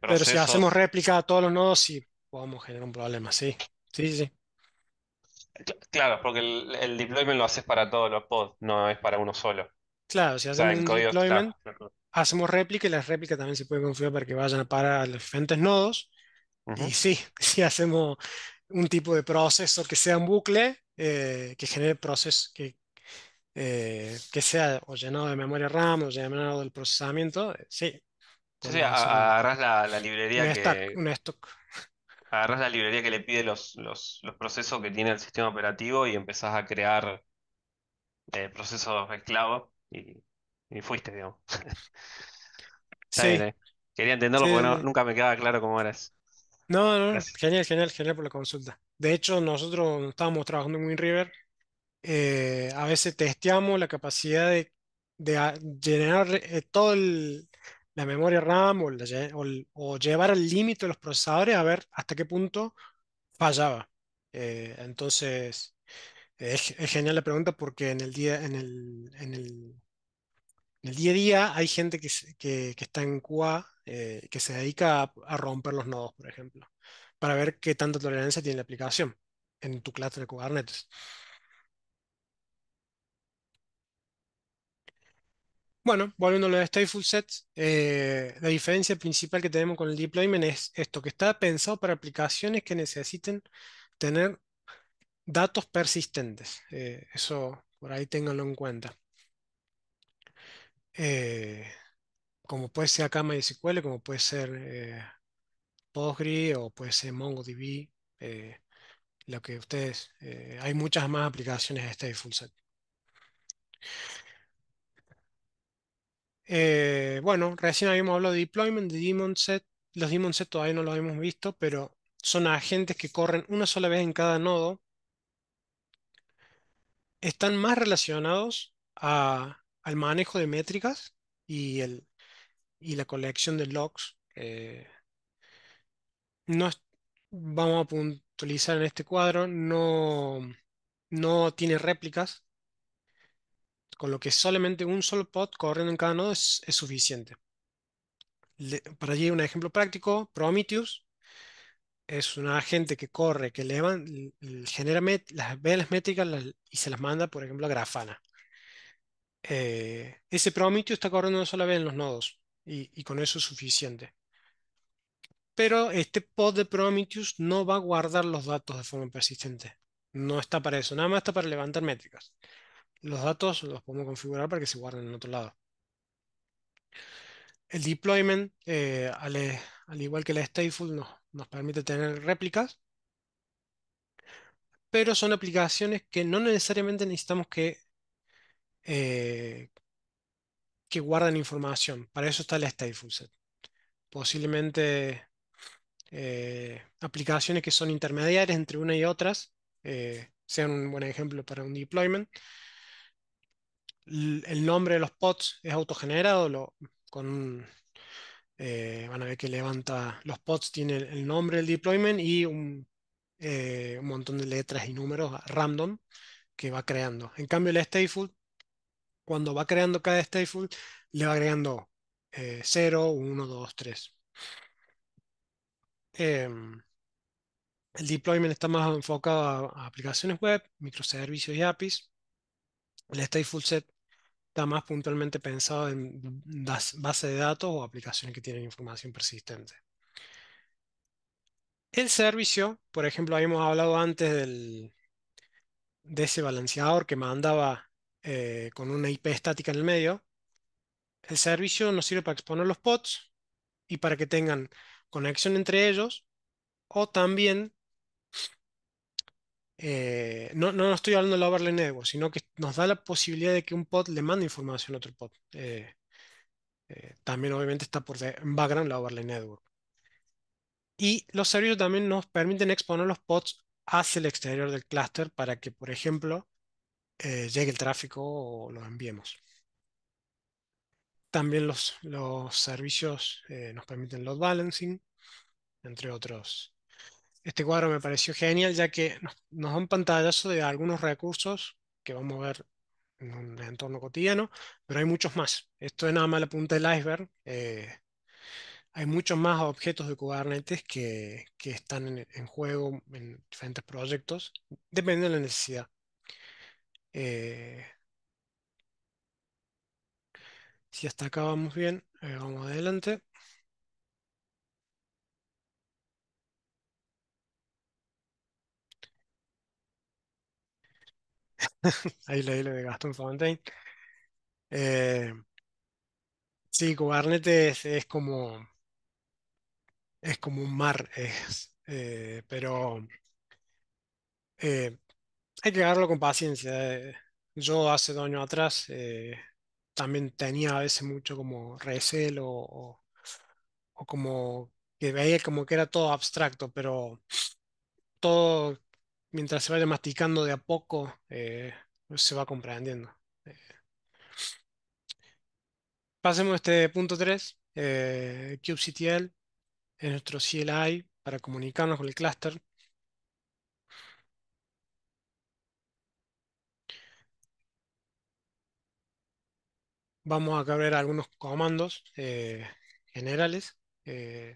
[SPEAKER 1] Pero si hacemos
[SPEAKER 6] procesos,
[SPEAKER 1] réplica a todos los nodos, sí podemos generar un problema, sí. Sí, sí, sí.
[SPEAKER 6] claro, porque el deployment lo haces para todos los pods, no es para uno solo. O
[SPEAKER 1] Claro, si
[SPEAKER 6] sea,
[SPEAKER 1] hacemos
[SPEAKER 6] el
[SPEAKER 1] un
[SPEAKER 6] código, claro.
[SPEAKER 1] deployment, hacemos réplica y las réplicas también se pueden configurar para que vayan a parar a los diferentes nodos. Y
[SPEAKER 6] Ujú.
[SPEAKER 1] sí, si hacemos un tipo de proceso que sea un bucle, que genere procesos que sea o llenado de memoria RAM o llenado del procesamiento, sí,
[SPEAKER 6] Sí, sí,
[SPEAKER 1] podemos hacer un,
[SPEAKER 6] agarrás la
[SPEAKER 1] un
[SPEAKER 6] librería
[SPEAKER 1] stack, un stock.
[SPEAKER 6] agarrás la librería que le pide los procesos que tiene el sistema operativo y empezás a crear procesos esclavos y fuiste, digamos. Está bien,
[SPEAKER 1] Sí,
[SPEAKER 6] quería entenderlo porque
[SPEAKER 1] sí, sí.
[SPEAKER 6] nunca me quedaba claro cómo era eso.
[SPEAKER 1] No, no, no,
[SPEAKER 6] Gracias.
[SPEAKER 1] genial, genial, genial por la consulta. De hecho, nosotros cuando estábamos trabajando en WinRiver, a veces testeamos la capacidad de llenar todo la memoria RAM o llevar al límite de los procesadores a ver hasta qué punto fallaba. Entonces, es genial la pregunta porque en el día a día hay gente que está en QA, que se dedica a romper los nodos, por ejemplo, para ver qué tanta tolerancia tiene la aplicación en tu clúster de Kubernetes. Bueno, volviendo a lo de Stateful Sets, la diferencia principal que tenemos con el deployment es esto, que está pensado para aplicaciones que necesiten tener datos persistentes. Eso por ahí ténganlo en cuenta. Eh, como puede ser acá MySQL, como puede ser Postgre o puede ser MongoDB, lo que ustedes, hay muchas más aplicaciones de Stateful Set. Bueno, recién habíamos hablado de deployment, de daemon set. Los daemon set todavía no los hemos visto, pero son agentes que corren una sola vez en cada nodo. Están más relacionados al manejo de métricas y, y la colección de logs. No es- Vamos a puntualizar en este cuadro, no tiene réplicas, con lo que solamente un solo pod corriendo en cada nodo es suficiente. Para allí un ejemplo práctico, Prometheus. Es un agente que corre, que genera ve las métricas y se las manda, por ejemplo, a Grafana. Ese Prometheus está corriendo una sola vez en los nodos y con eso es suficiente. Pero este pod de Prometheus no va a guardar los datos de forma persistente. No está para eso, nada más está para levantar métricas. Los datos los podemos configurar para que se guarden en otro lado. El deployment, al igual que la stateful, nos permite tener réplicas, pero son aplicaciones que no necesariamente necesitamos que que guardan información. Para eso está el stateful set. Posiblemente aplicaciones que son intermediarias entre una y otras sean un buen ejemplo para un deployment. El nombre de los pods es autogenerado con van a ver que levanta los pods, tiene el nombre del deployment y un montón de letras y números random que va creando. En cambio, el stateful, cuando va creando cada stateful, le va agregando 0, 1, 2, 3. El deployment está más enfocado a aplicaciones web, microservicios y APIs. El stateful set está más puntualmente pensado en base de datos o aplicaciones que tienen información persistente. El servicio, por ejemplo, habíamos hablado antes de ese balanceador que mandaba con una IP estática en el medio. El servicio nos sirve para exponer los pods y para que tengan conexión entre ellos, o también, no estoy hablando del overlay network, sino que nos da la posibilidad de que un pod le mande información a otro pod. También obviamente está en background la overlay network. Y los servicios también nos permiten exponer los pods hacia el exterior del clúster para que, por ejemplo, llegue el tráfico o lo enviemos. También los servicios nos permiten load balancing, entre otros. Este cuadro me pareció genial ya que nos da un pantallazo de algunos recursos que vamos a ver en un entorno cotidiano, pero hay muchos más. Esto es nada más la punta del iceberg. Hay muchos más objetos de Kubernetes que están en juego en diferentes proyectos, dependiendo de la necesidad. Eh, si hasta acá vamos bien, vamos adelante. Ahí leí lo de Gastón Fontaine. Eh, sí, Kubernetes es como un mar, pero hay que agarrarlo con paciencia. Yo hace 2 años atrás también tenía a veces mucho como recelo o como que veía como que era todo abstracto, pero todo mientras se vaya masticando de a poco se va comprendiendo. Eh, Pasemos a este punto 3, kubectl es nuestro CLI para comunicarnos con el clúster. Vamos a ver algunos comandos generales. Eh,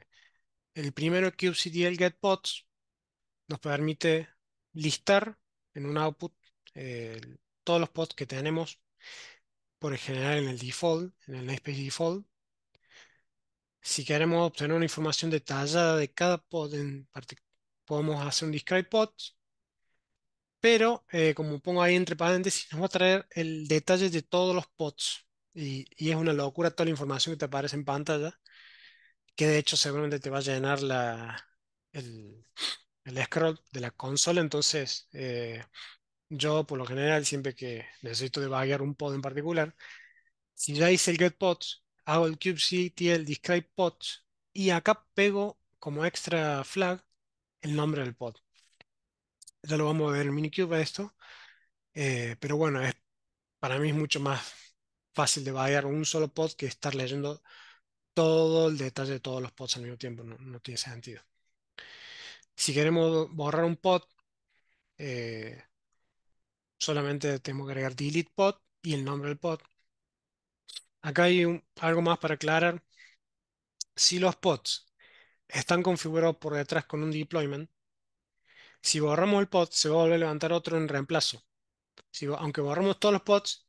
[SPEAKER 1] el primero, kubectl getPods, nos permite listar en un output eh, todos los pods que tenemos por general en el default, en el namespace default. Si queremos obtener una información detallada de cada pod podemos hacer un describe pods, pero como pongo ahí entre paréntesis, nos va a traer el detalle de todos los pods. Y es una locura toda la información que te aparece en pantalla, que de hecho seguramente te va a llenar el, el scroll de la consola. Entonces, yo por lo general, siempre que necesito debuguear un pod en particular, si ya hice el get pods, hago el kubectl describe pods y acá pego como extra flag el nombre del pod. Ya lo vamos a ver en Minikube esto, pero bueno, para mí es mucho más fácil de debuguear un solo pod que estar leyendo todo el detalle de todos los pods al mismo tiempo. No tiene sentido. Si queremos borrar un pod, eh, solamente tenemos que agregar delete pod y el nombre del pod. Acá hay algo más para aclarar. Si los pods están configurados por detrás con un deployment, si borramos el pod, se va a volver a levantar otro en reemplazo. Aunque borramos todos los pods,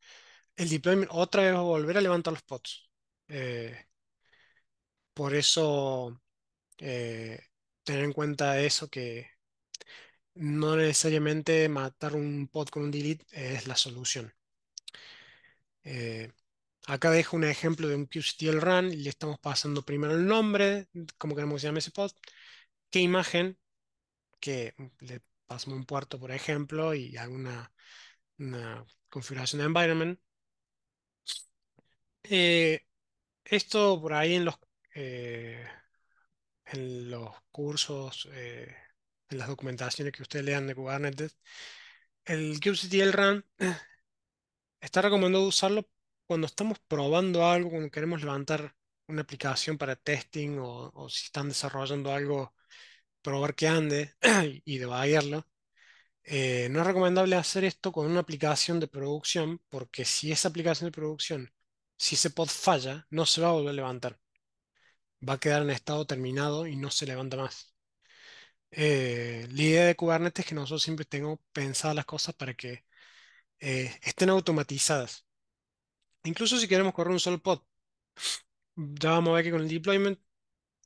[SPEAKER 1] el deployment otra vez va a volver a levantar los pods. Eh, por eso, eh, tener en cuenta eso, que no necesariamente matar un pod con un delete es la solución. Eh, Acá dejo un ejemplo de un kubectl run y le estamos pasando primero el nombre, como queremos que se llame ese pod, qué imagen, que le pasamos un puerto, por ejemplo, y alguna una configuración de environment. Eh, Esto por ahí en los cursos, en las documentaciones que ustedes lean de Kubernetes, el kubectl run está recomendado usarlo cuando estamos probando algo, cuando queremos levantar una aplicación para testing o si están desarrollando algo, probar que ande y debaguearlo. No es recomendable hacer esto con una aplicación de producción porque si esa aplicación de producción, si ese pod falla, no se va a volver a levantar. Va a quedar en estado terminado y no se levanta más. La idea de Kubernetes es que nosotros siempre tengamos pensadas las cosas para que estén automatizadas. Incluso si queremos correr un solo pod, ya vamos a ver que con el deployment,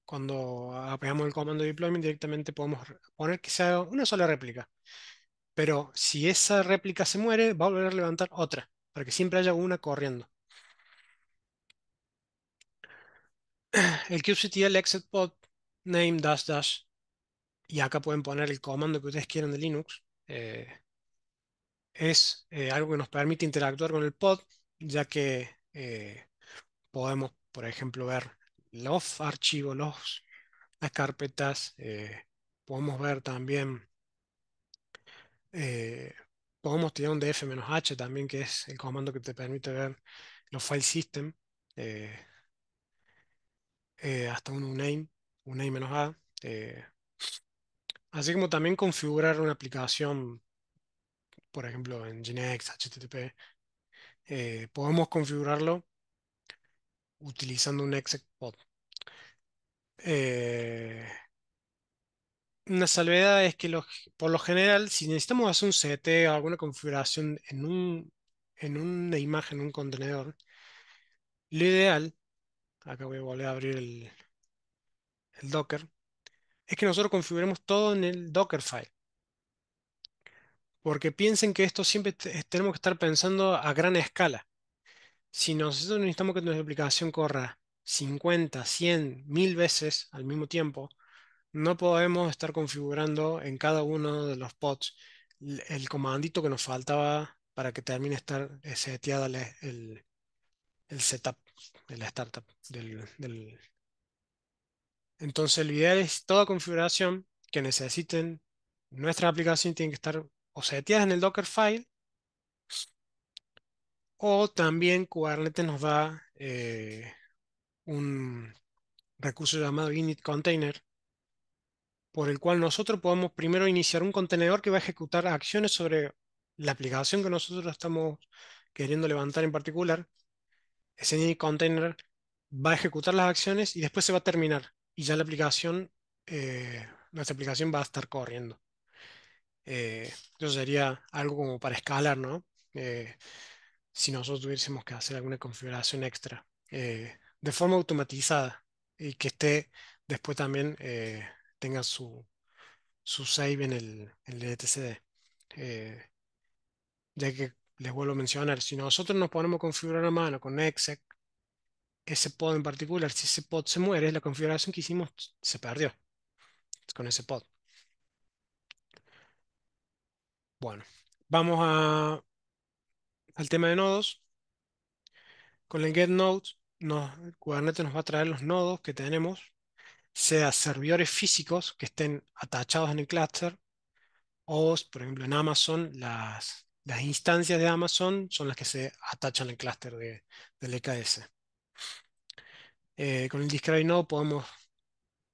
[SPEAKER 1] cuando apagamos el comando de deployment, directamente podemos poner que sea una sola réplica. Pero si esa réplica se muere, va a volver a levantar otra, para que siempre haya una corriendo. El kubectl exit pod name dash dash, y acá pueden poner el comando que ustedes quieran de Linux. Es algo que nos permite interactuar con el pod, ya que podemos, por ejemplo, ver los archivos, las carpetas, podemos ver también, eh, podemos tirar un df-h también, que es el comando que te permite ver los file system, eh, hasta un uname-a, así como también configurar una aplicación, por ejemplo, en Nginx, HTTP, podemos configurarlo utilizando un exec pod. Eh, una salvedad es que por lo general, si necesitamos hacer un CT o alguna configuración en una imagen, un contenedor, lo ideal, acá voy a volver a abrir el Docker, es que nosotros configuremos todo en el Dockerfile. Porque piensen que esto siempre tenemos que estar pensando a gran escala. Si nosotros necesitamos que nuestra aplicación corra 50, 100, 1000 veces al mismo tiempo, no podemos estar configurando en cada uno de los pods el comandito que nos faltaba para que termine de estar seteada el setup de la startup. Entonces, lo ideal es toda configuración que necesiten nuestra aplicación tiene que estar o seteadas en el Dockerfile o también Kubernetes nos da un recurso llamado init container por el cual nosotros podemos primero iniciar un contenedor que va a ejecutar acciones sobre la aplicación que nosotros estamos queriendo levantar en particular. Ese init container va a ejecutar las acciones y después se va a terminar. Y ya nuestra aplicación va a estar corriendo. Eso sería algo como para escalar, ¿no? Eh, si nosotros tuviésemos que hacer alguna configuración extra de forma automatizada y que esté después también tenga su save en el etcd. Eh, ya que les vuelvo a mencionar, si nosotros nos ponemos a configurar a mano con exec, ese pod en particular, si ese pod se muere, la configuración que hicimos se perdió con ese pod. Bueno, vamos al tema de nodos. Con el get nodes, Kubernetes nos va a traer los nodos que tenemos, sea servidores físicos que estén atachados en el clúster, o, por ejemplo, en Amazon, las instancias de Amazon son las que se atachan al clúster del EKS. Con el Describe Node podemos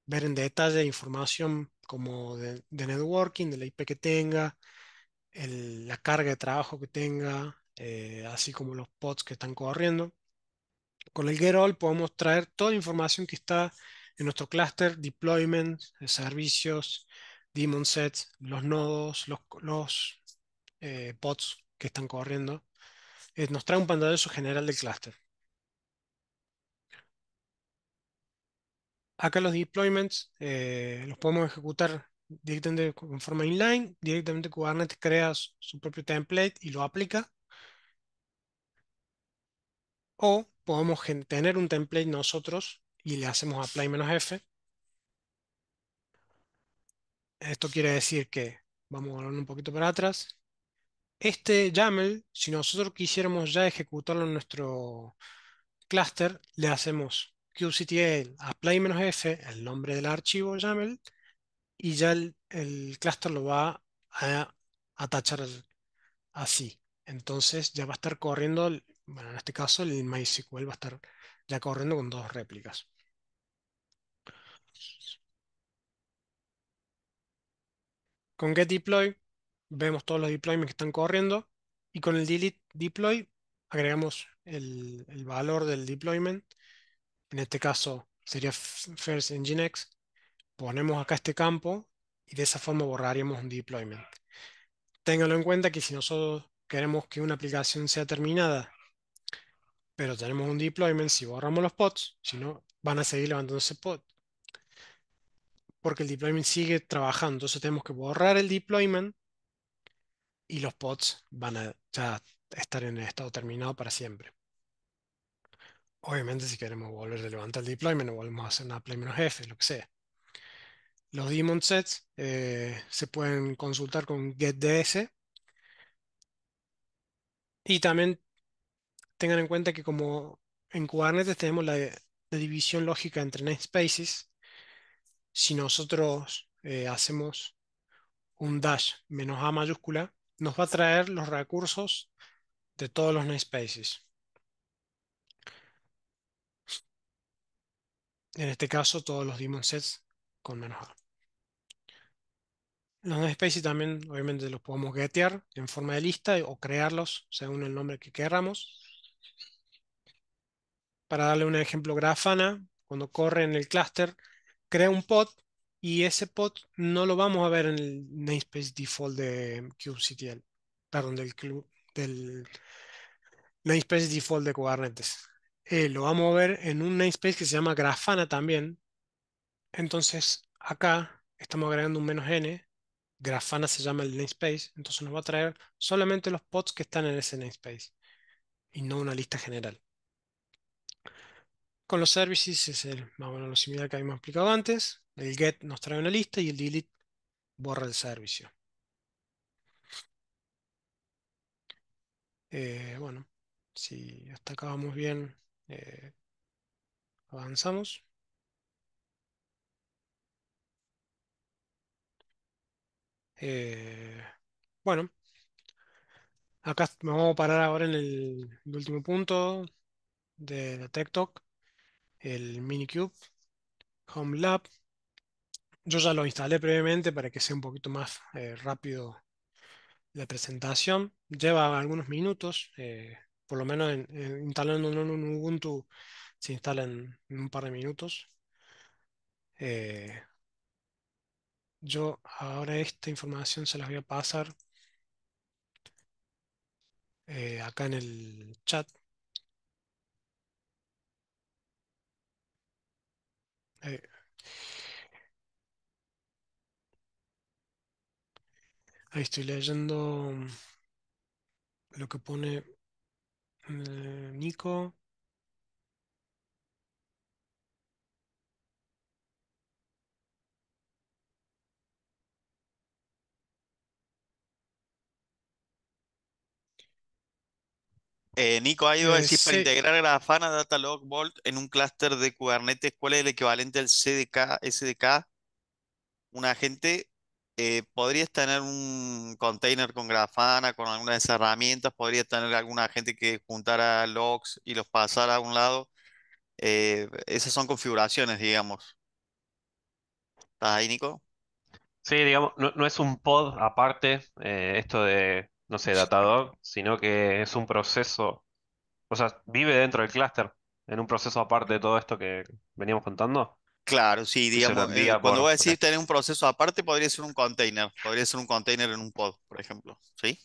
[SPEAKER 1] ver en detalle información como de networking, de la IP que tenga, la carga de trabajo que tenga, así como los pods que están corriendo. Con el get all podemos traer toda la información que está en nuestro clúster, deployments, servicios, daemon sets, los nodos, los pods que están corriendo. Nos trae un pantallazo general del clúster. Acá los deployments los podemos ejecutar directamente en forma inline, directamente Kubernetes crea su propio template y lo aplica, o podemos tener un template nosotros y le hacemos apply-f. Esto quiere decir que, vamos a volver un poquito para atrás, este YAML, si nosotros quisiéramos ya ejecutarlo en nuestro clúster le hacemos kubectl apply-f, el nombre del archivo YAML, y ya el clúster lo va a atachar así. Entonces ya va a estar corriendo, bueno, en este caso el MySQL va a estar ya corriendo con dos réplicas. Con get deploy vemos todos los deployments que están corriendo y con el delete deploy agregamos el valor del deployment. En este caso sería first nginx. Ponemos acá este campo y de esa forma borraríamos un deployment. Ténganlo en cuenta que si nosotros queremos que una aplicación sea terminada, pero tenemos un deployment, si borramos los pods, si no, van a seguir levantándose pods, porque el deployment sigue trabajando. Entonces tenemos que borrar el deployment y los pods van a ya estar en el estado terminado para siempre. Obviamente, si queremos volver a levantar el deployment o volvemos a hacer una apply-f, lo que sea. Los daemon sets se pueden consultar con getDS y también tengan en cuenta que como en Kubernetes tenemos la división lógica entre namespaces, si nosotros hacemos un dash menos A mayúscula, nos va a traer los recursos de todos los namespaces. En este caso, todos los daemon sets con menos A. Los namespaces también, obviamente, los podemos getear en forma de lista o crearlos según el nombre que queramos. Para darle un ejemplo, Grafana, cuando corre en el clúster, crea un pod y ese pod no lo vamos a ver en el namespace default de kubectl, perdón, del namespace default de Kubernetes. Lo vamos a ver en un namespace que se llama Grafana también. Entonces, acá estamos agregando un "-n". Grafana se llama el namespace, entonces nos va a traer solamente los pods que están en ese namespace y no una lista general. Con los services es más o menos lo similar que habíamos explicado antes. El get nos trae una lista y el delete borra el servicio. Bueno, si hasta acá vamos bien, eh, avanzamos. Eh, bueno, acá me vamos a parar ahora en el último punto de la Tech Talk, el Minikube Home Lab. Yo ya lo instalé previamente para que sea un poquito más rápido la presentación. Lleva algunos minutos, por lo menos instalándolo en un Ubuntu se instala en un par de minutos. Eh, yo ahora esta información se las voy a pasar acá en el chat. Eh, ahí estoy leyendo lo que pone Nico.
[SPEAKER 4] Nico, ahí iba a decir, para
[SPEAKER 1] Sí,
[SPEAKER 4] integrar Grafana Datalog Vault en un clúster de Kubernetes, ¿cuál es el equivalente al CDK, SDK? Un agente, podrías tener un container con Grafana, con alguna de esas herramientas, podrías tener algún agente que juntara logs y los pasara a un lado. Esas son configuraciones, digamos. ¿Estás ahí, Nico?
[SPEAKER 6] Sí, digamos, no es un pod aparte, esto de, no sé, Datadog, sino que es un proceso, o sea, vive dentro del clúster, en un proceso aparte de todo esto que veníamos contando,
[SPEAKER 4] Claro, sí,
[SPEAKER 6] y se lo
[SPEAKER 4] digamos,
[SPEAKER 6] envía
[SPEAKER 4] cuando voy a
[SPEAKER 6] por
[SPEAKER 4] decir
[SPEAKER 6] esto.
[SPEAKER 4] tener un proceso aparte, podría ser un container en un pod, por ejemplo, ¿sí?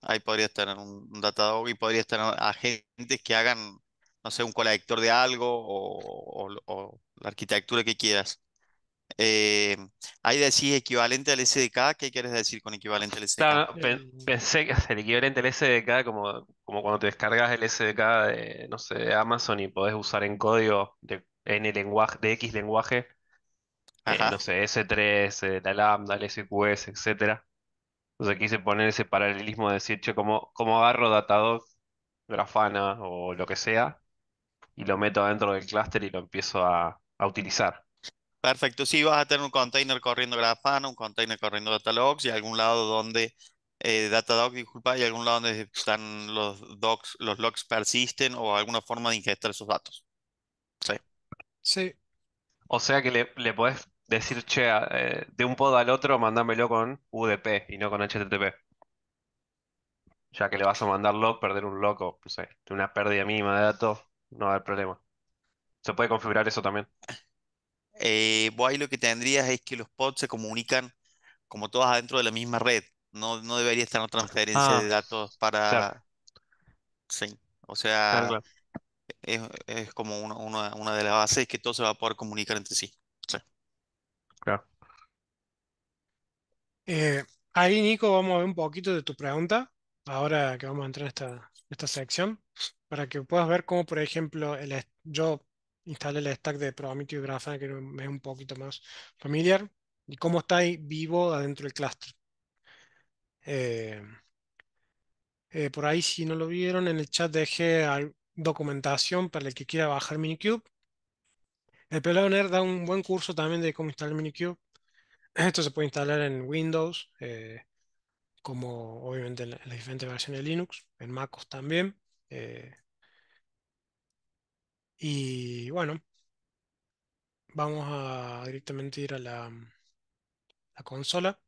[SPEAKER 4] Ahí podrías tener un Datadog y podrías tener agentes que hagan, no sé, un colector de algo o la arquitectura que quieras. Eh, Ahí decís equivalente al SDK, ¿qué quieres decir con equivalente al SDK?
[SPEAKER 6] Claro, no, pensé que es el equivalente al SDK como cuando te descargas el SDK de, no sé, de Amazon y podés usar en código de N lenguaje, de X lenguaje,
[SPEAKER 4] Ajá.
[SPEAKER 6] no sé, S3, la Lambda, el SQS, etcétera. Entonces quise poner ese paralelismo de decir, che, ¿cómo agarro Datadog, Grafana o lo que sea? y lo meto dentro del clúster y lo empiezo a utilizar.
[SPEAKER 4] Perfecto, sí, vas a tener un container corriendo Grafana, un container corriendo Datalogs y algún lado donde, Datadog, disculpa, y algún lado donde están los docs, los logs persisten o alguna forma de ingestar esos datos. Sí.
[SPEAKER 1] Sí,
[SPEAKER 6] O sea que le podés decir, che, de un pod al otro, mándamelo con UDP y no con HTTP. Ya que le vas a mandar log, perder un log o, no sé, de una pérdida mínima de datos, no va a haber problema. Se puede configurar eso también.
[SPEAKER 4] Vos ahí lo que tendrías es que los pods se comunican como todos adentro de la misma red. No, no debería estar una transferencia de
[SPEAKER 6] Ah,
[SPEAKER 4] datos
[SPEAKER 6] claro,
[SPEAKER 4] para... Sí. O
[SPEAKER 6] claro,
[SPEAKER 4] sea,
[SPEAKER 6] claro,
[SPEAKER 4] es como una de las bases que todo se va a poder comunicar entre sí. Sí.
[SPEAKER 6] claro.
[SPEAKER 1] eh, ahí Nico, vamos a ver un poquito de tu pregunta, ahora que vamos a entrar en esta sección, para que puedas ver cómo, por ejemplo, yo instalé el stack de Prometheus y Grafana, que me es un poquito más familiar, y cómo está ahí vivo adentro del clúster. Eh, por ahí, si no lo vieron, en el chat dejé documentación para el que quiera bajar Minikube. El Pelado Nerd da un buen curso también de cómo instalar Minikube. Esto se puede instalar en Windows, como obviamente en las diferentes versiones de Linux, en MacOS también. eh, y bueno, vamos a directamente ir a la consola.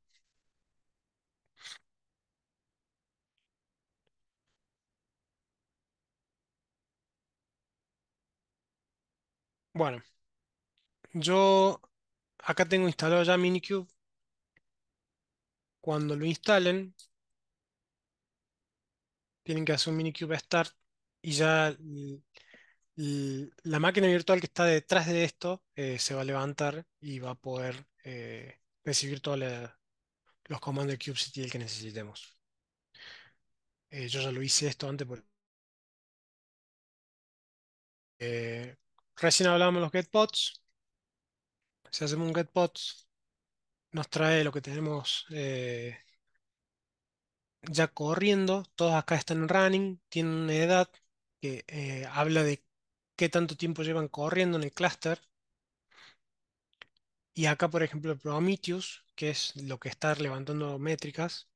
[SPEAKER 1] Bueno, yo acá tengo instalado ya Minikube. Cuando lo instalen, tienen que hacer un Minikube Start y ya la máquina virtual que está detrás de esto se va a levantar y va a poder recibir todos los comandos de kubectl que necesitemos. Yo ya lo hice esto antes. Recién hablábamos de los getpods. Si hacemos un getpods, nos trae lo que tenemos ya corriendo. Todos acá están running, tienen una edad que habla de qué tanto tiempo llevan corriendo en el clúster. Y acá, por ejemplo, el Prometheus, que es lo que está levantando métricas,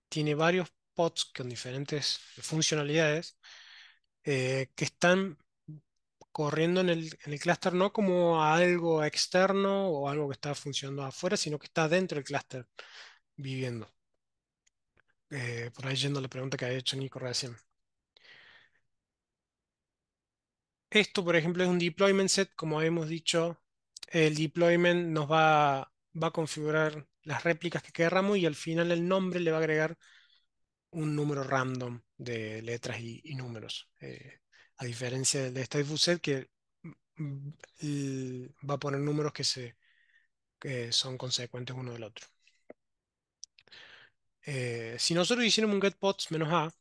[SPEAKER 1] tiene varios pods con diferentes funcionalidades que están corriendo en el clúster no como algo externo o algo que está funcionando afuera, sino que está dentro del clúster viviendo. Por ahí yendo a la pregunta que había hecho Nico recién. Esto, por ejemplo, es un deployment set, como habíamos dicho. El deployment va a configurar las réplicas que queramos y al final el nombre le va a agregar un número random de letras y números. A diferencia del de stateful set que va a poner números que son consecuentes uno del otro. Si nosotros hiciéramos un getPods "-a",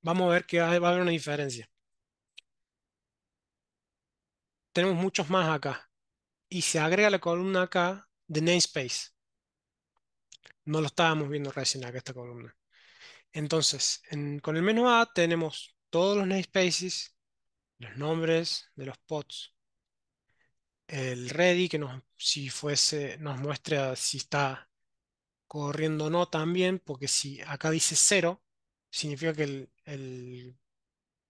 [SPEAKER 1] vamos a ver que va a haber una diferencia. Tenemos muchos más acá. Y se agrega la columna acá de namespace. No lo estábamos viendo recién acá esta columna. Entonces, con el menú A tenemos todos los namespaces, los nombres de los pods, el ready que si fuese, nos muestra si está corriendo o no también, porque si acá dice cero, significa que el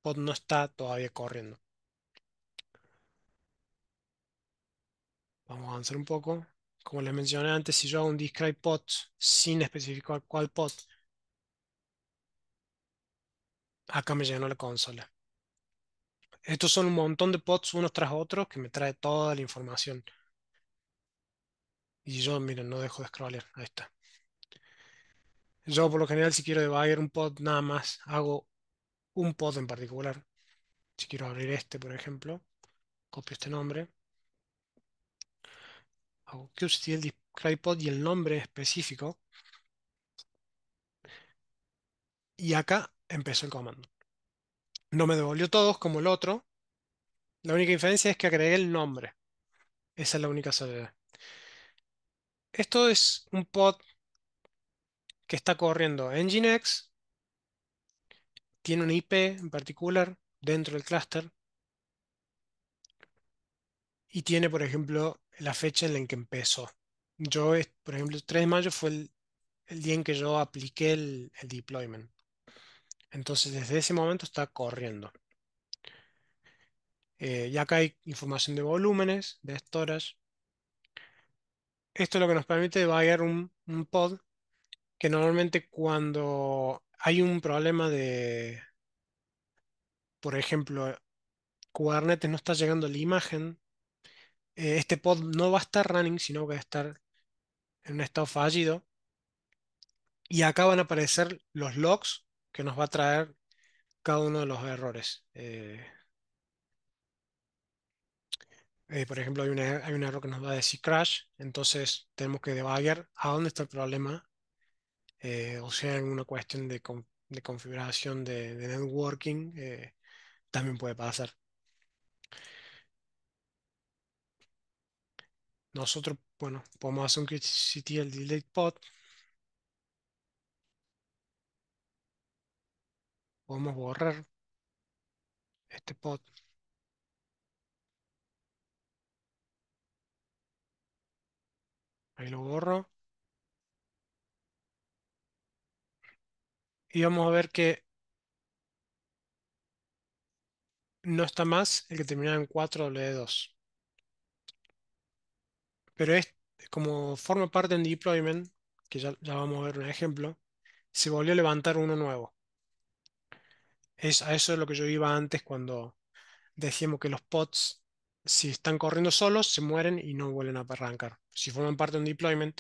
[SPEAKER 1] pod no está todavía corriendo. Vamos a avanzar un poco. Como les mencioné antes, si yo hago un describe pod sin especificar cuál pod, acá me llenó la consola. Estos son un montón de pods unos tras otros que me trae toda la información. Y yo, miren, no dejo de scrollear. Ahí está. Yo por lo general si quiero debugger un pod nada más, hago un pod en particular. Si quiero abrir este, por ejemplo, copio este nombre, hago qctl describe pod y el nombre específico. Y acá empezó el comando. No me devolvió todos como el otro. La única diferencia es que agregué el nombre. Esa es la única salvedad. Esto es un pod que está corriendo Nginx, tiene una IP en particular, dentro del clúster y tiene, por ejemplo, la fecha en la que empezó. Por ejemplo, el 3 de mayo fue el día en que yo apliqué el deployment. Entonces, desde ese momento está corriendo. Y acá hay información de volúmenes, de storage. Esto es lo que nos permite debuggar un pod que normalmente cuando hay un problema de, por ejemplo, Kubernetes no está llegando la imagen, este pod no va a estar running, sino que va a estar en un estado fallido. Y acá van a aparecer los logs que nos va a traer cada uno de los errores. Por ejemplo, hay un error que nos va a decir crash, entonces tenemos que debugger a dónde está el problema, o sea, en una cuestión de configuración de networking, también puede pasar. Nosotros, bueno, podemos hacer un el delete pod, podemos borrar este pod ahí lo borro, y vamos a ver que no está más el que termina en 4W2. Pero como forma parte en deployment, que ya vamos a ver un ejemplo, se volvió a levantar uno nuevo. A eso es lo que yo iba antes cuando decíamos que los pods, si están corriendo solos, se mueren y no vuelven a arrancar. Si forman parte de un deployment,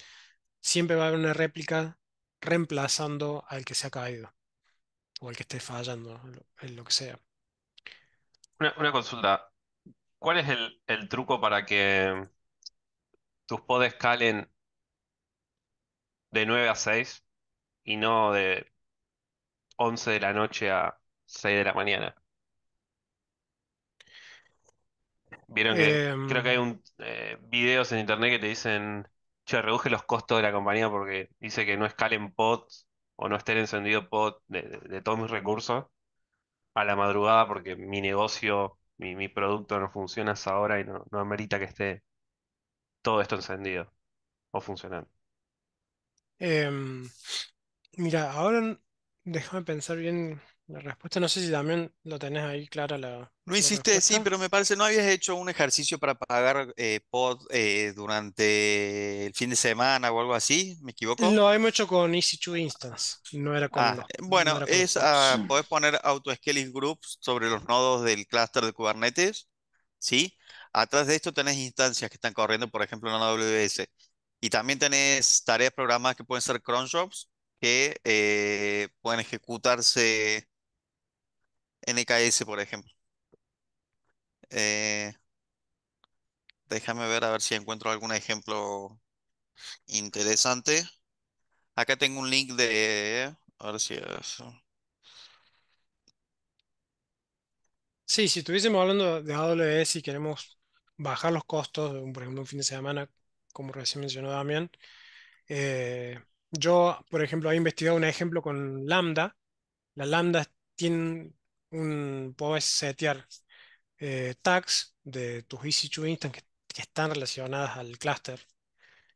[SPEAKER 1] siempre va a haber una réplica reemplazando al que se ha caído o al que esté fallando, en lo que sea.
[SPEAKER 6] Una consulta. ¿Cuál es el truco para que tus pods escalen de 9 a 6 y no de 11 de la noche a 6 de la mañana? Vieron que creo que hay
[SPEAKER 1] Em,
[SPEAKER 6] videos en internet que te dicen, che, reduje los costos de la compañía porque dice que no escalen pods o no estén encendidos pods de todos mis recursos a la madrugada porque mi negocio, mi producto no funciona a esa hora y no amerita que esté todo esto encendido o funcionando.
[SPEAKER 1] em, Mira, ahora déjame pensar bien la respuesta. No sé si también lo tenés ahí clara
[SPEAKER 4] No
[SPEAKER 1] la
[SPEAKER 4] hiciste, sí,
[SPEAKER 1] respuesta.
[SPEAKER 4] pero me parece, ¿no habías hecho un ejercicio para pagar pod durante el fin de semana o algo así? ¿Me equivoco?
[SPEAKER 1] Lo hemos hecho con EC2 Instance, no
[SPEAKER 4] Bueno,
[SPEAKER 1] era con los pods.
[SPEAKER 4] podés poner auto-scaling groups sobre los nodos del clúster de Kubernetes, ¿sí? Atrás de esto tenés instancias que están corriendo, por ejemplo, en AWS. Y también tenés tareas programadas que pueden ser cron jobs, que pueden ejecutarse en EKS, por ejemplo. Eh, Déjame ver a ver si encuentro algún ejemplo interesante. Acá tengo un link a ver si es.
[SPEAKER 1] Sí, si estuviésemos hablando de AWS y queremos bajar los costos, por ejemplo, un fin de semana, como recién mencionó Damián, yo, por ejemplo, he investigado un ejemplo con Lambda. La Lambda tiene puedes setear tags de tus EC2 instance que están relacionadas al clúster.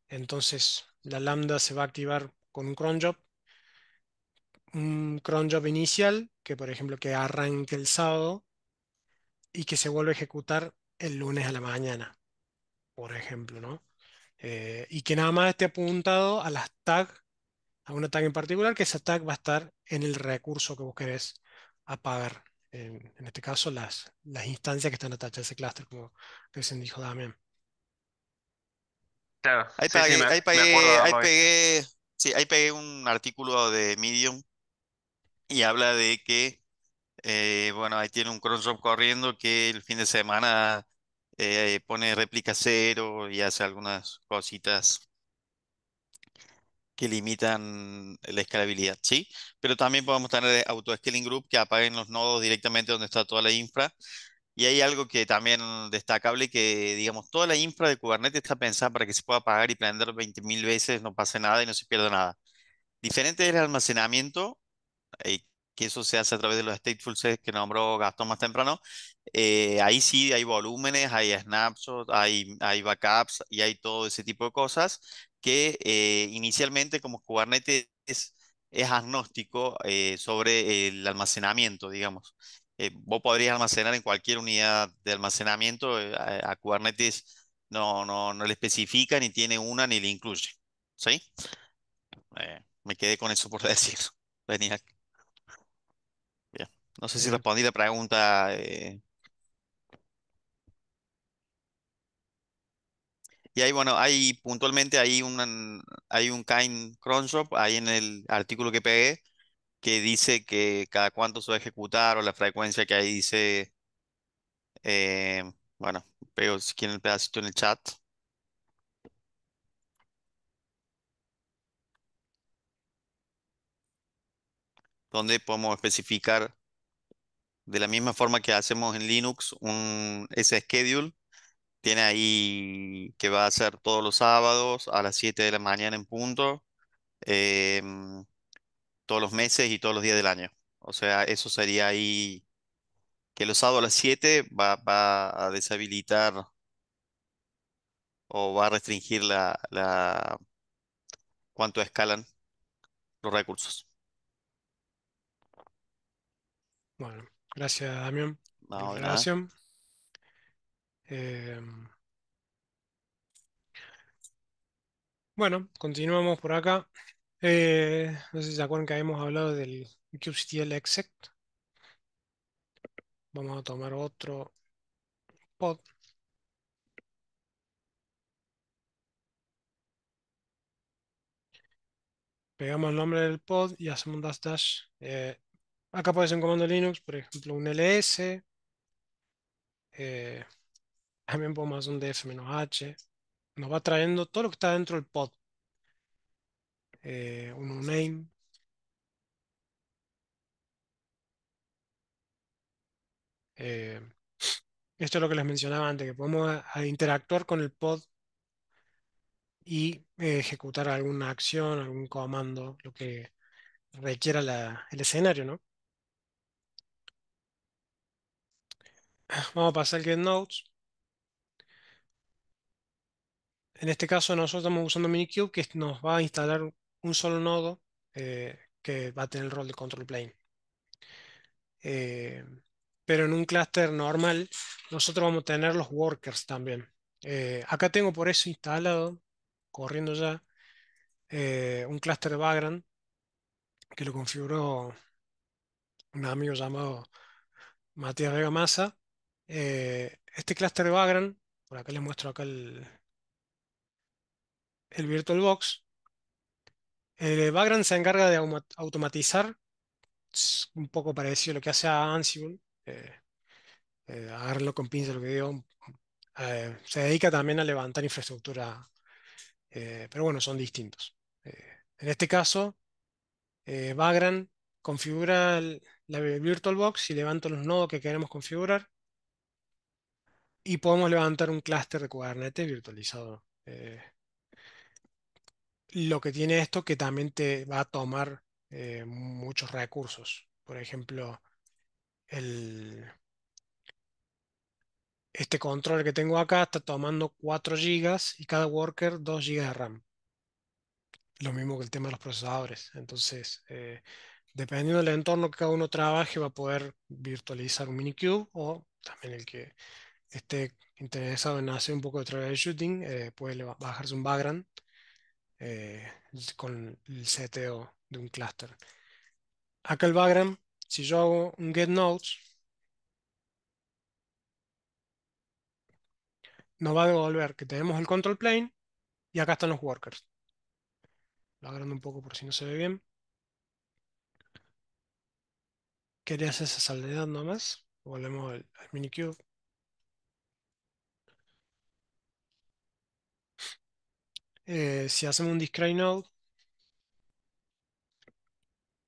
[SPEAKER 1] Entonces, la Lambda se va a activar con un cron job inicial, que por ejemplo que arranque el sábado y que se vuelve a ejecutar el lunes a la mañana, por ejemplo, ¿no? Y que nada más esté apuntado a las tags, a una tag en particular, que esa tag va a estar en el recurso que vos querés apagar. En este caso, las instancias que están atachadas a ese clúster, como recién dijo Damián.
[SPEAKER 6] Claro, sí, sí, me acuerdo de haberlo visto.
[SPEAKER 4] Ahí pegué un artículo de Medium y habla de que, bueno, ahí tiene un cron job corriendo que el fin de semana pone réplica cero y hace algunas cositas que limitan la escalabilidad, ¿sí? Pero también podemos tener auto-scaling group que apaguen los nodos directamente donde está toda la infra. Y hay algo que también destacable que, digamos, toda la infra de Kubernetes está pensada para que se pueda apagar y prender 20.000 veces, no pase nada y no se pierda nada. Diferente es el almacenamiento, eh, que eso se hace a través de los stateful sets que nombró Gastón más temprano. Ahí sí hay volúmenes, hay snapshots, hay backups y hay todo ese tipo de cosas que inicialmente como Kubernetes es agnóstico sobre el almacenamiento, digamos. Vos podrías almacenar en cualquier unidad de almacenamiento, a Kubernetes no le especifica, ni tiene una, ni le incluye. ¿Sí? Me quedé con eso por decir. Venía. Bien. No sé si
[SPEAKER 1] Bien.
[SPEAKER 4] respondí la pregunta. Y ahí, bueno, hay puntualmente hay un kind cron shop ahí en el artículo que pegué que dice que cada cuánto se va a ejecutar o la frecuencia que ahí dice. eh, bueno, pego si quieren el pedacito en el chat, donde podemos especificar de la misma forma que hacemos en Linux ese schedule. Tiene ahí que va a ser todos los sábados a las 7 de la mañana en punto, em, todos los meses y todos los días del año. O sea, eso sería ahí que los sábados a las 7 va a deshabilitar o va a restringir cuánto escalan los recursos.
[SPEAKER 1] Bueno, gracias, Damián, por la
[SPEAKER 4] No, de nada.
[SPEAKER 1] aclaración. Eh, bueno, continuamos por acá. No sé si se acuerdan que habíamos hablado del kubectl exec. Vamos a tomar otro pod. Pegamos el nombre del pod y hacemos un dash dash. Acá puede ser un comando Linux, por ejemplo, un ls. eh, También podemos hacer un df-h. Nos va trayendo todo lo que está dentro del pod. Un uname. eh, Esto es lo que les mencionaba antes, que podemos a interactuar con el pod y ejecutar alguna acción, algún comando, lo que requiera el escenario, ¿no? Vamos a pasar al getNodes. En este caso nosotros estamos usando Minikube, que nos va a instalar un solo nodo que va a tener el rol de control plane. Eh, pero en un clúster normal nosotros vamos a tener los workers también. Acá tengo por eso instalado, corriendo ya, un clúster de Vagrant que lo configuró un amigo llamado Matías Vega Massa. Este clúster de Vagrant, por acá les muestro acá el VirtualBox. Vagrant se encarga de automatizar, es un poco parecido a lo que hace a Ansible. Agarrenlo con pinza lo que digo. Se dedica también a levantar infraestructura, pero bueno, son distintos. Eh, en este caso, Vagrant configura la VirtualBox y levanta los nodos que queremos configurar y podemos levantar un clúster de Kubernetes virtualizado. Lo que tiene esto que también te va a tomar muchos recursos. Por ejemplo, el, este control que tengo acá está tomando 4 gigas y cada worker 2 gigas de RAM. Lo mismo que el tema de los procesadores. Entonces, dependiendo del entorno que cada uno trabaje, va a poder virtualizar un Minikube o también el que esté interesado en hacer un poco de troubleshooting, puede bajarse un Vagrant eh, con el seteo de un clúster. Acá el Vagrant, si yo hago un get nodes, nos va a devolver que tenemos el control plane y acá están los workers. Lo agrando un poco por si no se ve bien. Quería hacer esa salvedad nomás. Volvemos al Minikube. Si hacemos un discrete node,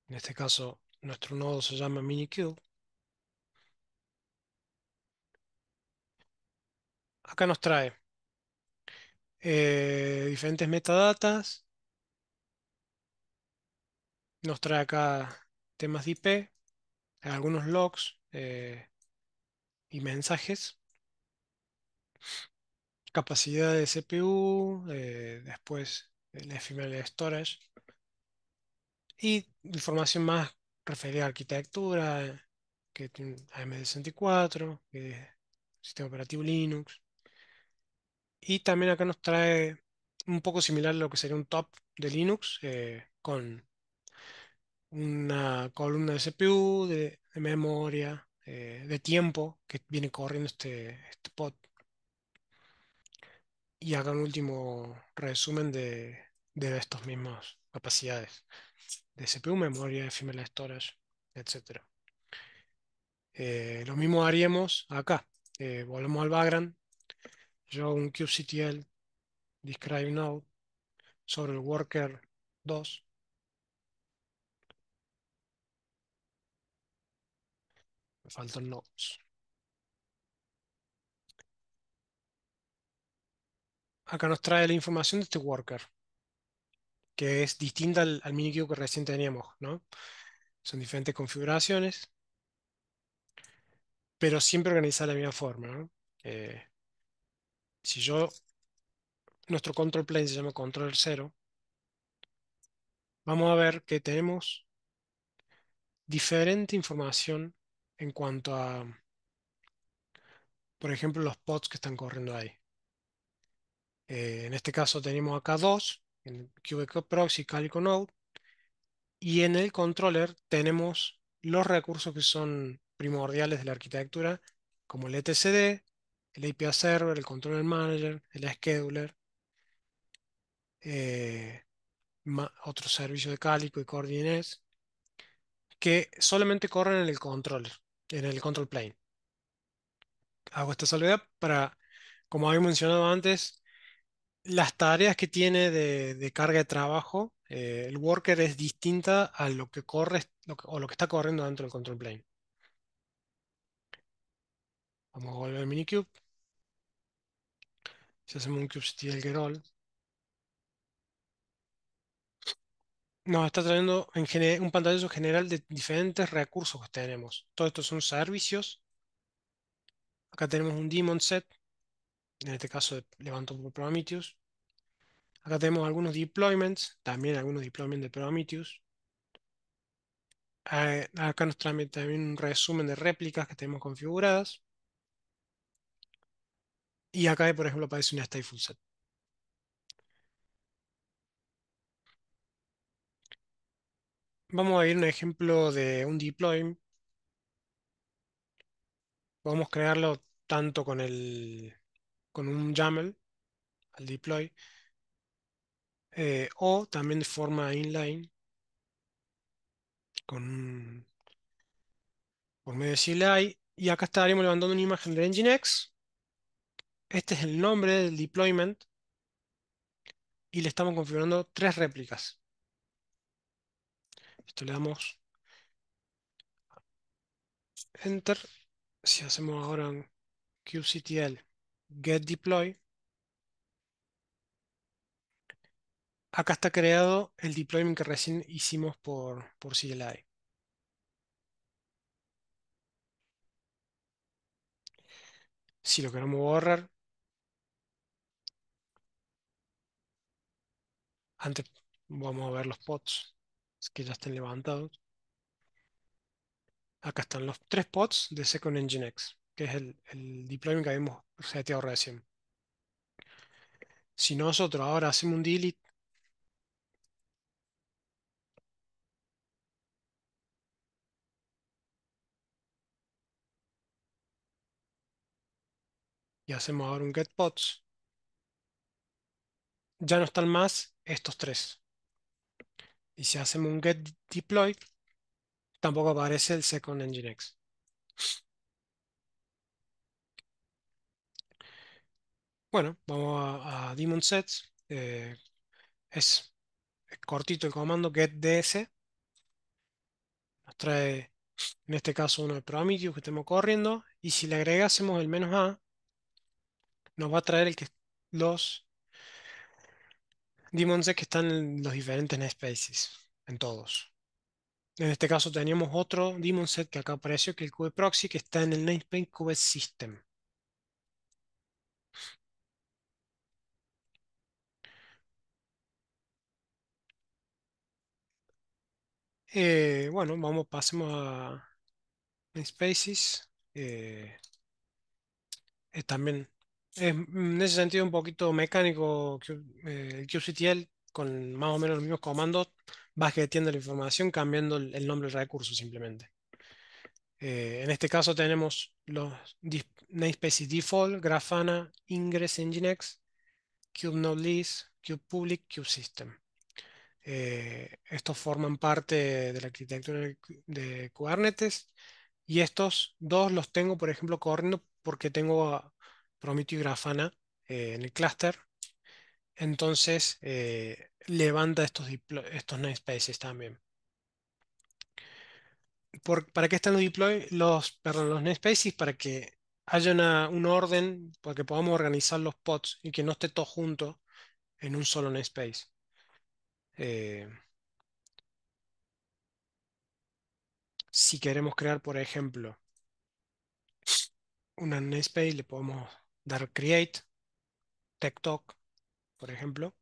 [SPEAKER 1] en este caso nuestro nodo se llama Minikube. Acá nos trae diferentes metadatas. Nos trae acá temas de IP. algunos logs y mensajes, capacidad de CPU, después el ephemeral storage y información más referida a arquitectura, que tiene AMD64, que sistema operativo Linux. Y también acá nos trae un poco similar a lo que sería un top de Linux, con una columna de CPU, de memoria, de tiempo que viene corriendo este pod. Y acá un último resumen de estas mismas capacidades de CPU, memoria, ephemeral storage, etcétera. Lo mismo haríamos acá. Volvemos al background. Yo un kubectl describe node sobre el worker 2. Me faltan nodes. Acá nos trae la información de este worker, que es distinta al minikube que recién teníamos, ¿no? Son diferentes configuraciones, pero siempre organizada de la misma forma, ¿no? Eh, si yo, nuestro control plane se llama control cero, vamos a ver que tenemos diferente información en cuanto a, por ejemplo, los pods que están corriendo ahí. En este caso tenemos acá dos, en Qubit Proxy, Calico Node, y en el controller tenemos los recursos que son primordiales de la arquitectura, como el etcd, el API Server, el Controller Manager, el Scheduler, eh, otros servicios de Calico y Coordinates, que solamente corren en el controller, en el control plane. Hago esta salvedad para, como había mencionado antes, las tareas que tiene de carga de trabajo, el worker es distinta a lo que corre o lo que está corriendo dentro del control plane. Vamos a volver al minikube. Si hacemos un kubectl get all, nos está trayendo un pantallazo general de diferentes recursos que tenemos. Todos estos son servicios. Acá tenemos un daemon set, en este caso levanto por Prometheus. Acá tenemos algunos deployments, también algunos deployments de Prometheus. Acá nos trae también un resumen de réplicas que tenemos configuradas. Y acá, por ejemplo, aparece un stateful set. Vamos a ver un ejemplo de un deploy. Podemos crearlo tanto con un YAML al deploy, o también de forma inline con, por medio de CLI. Y acá estaríamos levantando una imagen de Nginx. Este es el nombre del deployment y le estamos configurando tres réplicas. Esto le damos Enter. Si hacemos ahora un kubectl get deploy, acá está creado el deployment que recién hicimos por CLI. Si lo queremos borrar, antes vamos a ver los pods que ya estén levantados. Acá están los tres pods de Second Nginx, que es el deployment que habíamos seteado recién. Si nosotros ahora hacemos un delete y hacemos ahora un get pods, ya no están más estos tres. Y si hacemos un get deploy, tampoco aparece el Second Nginx. Bueno, vamos a daemon sets. Es cortito el comando getDS. Nos trae, en este caso, uno de Prometheus que estemos corriendo. Y si le agregásemos el "-a", nos va a traer los daemon sets que están en los diferentes namespaces, en todos. En este caso teníamos otro daemon set que acá apareció, que es el kube-proxy, que está en el namespace kube-system. Bueno, pasemos a namespaces. También es en ese sentido un poquito mecánico el QCTL con más o menos los mismos comandos, vas getando la información cambiando el nombre del recurso simplemente. En este caso tenemos los namespaces default, Grafana, Ingress, Nginx, KubeNodeList, KubePublic, KubeSystem. Estos forman parte de la arquitectura de Kubernetes y estos dos los tengo, por ejemplo, corriendo porque tengo a Prometeo y Grafana en el clúster. Entonces, levanta estos namespaces también. ¿Para qué están los deploy? Perdón, los namespaces para que haya un orden, para que podamos organizar los pods y que no esté todo junto en un solo namespace. Eh, si queremos crear, por ejemplo, una namespace, le podemos dar create, TechTalk, por ejemplo.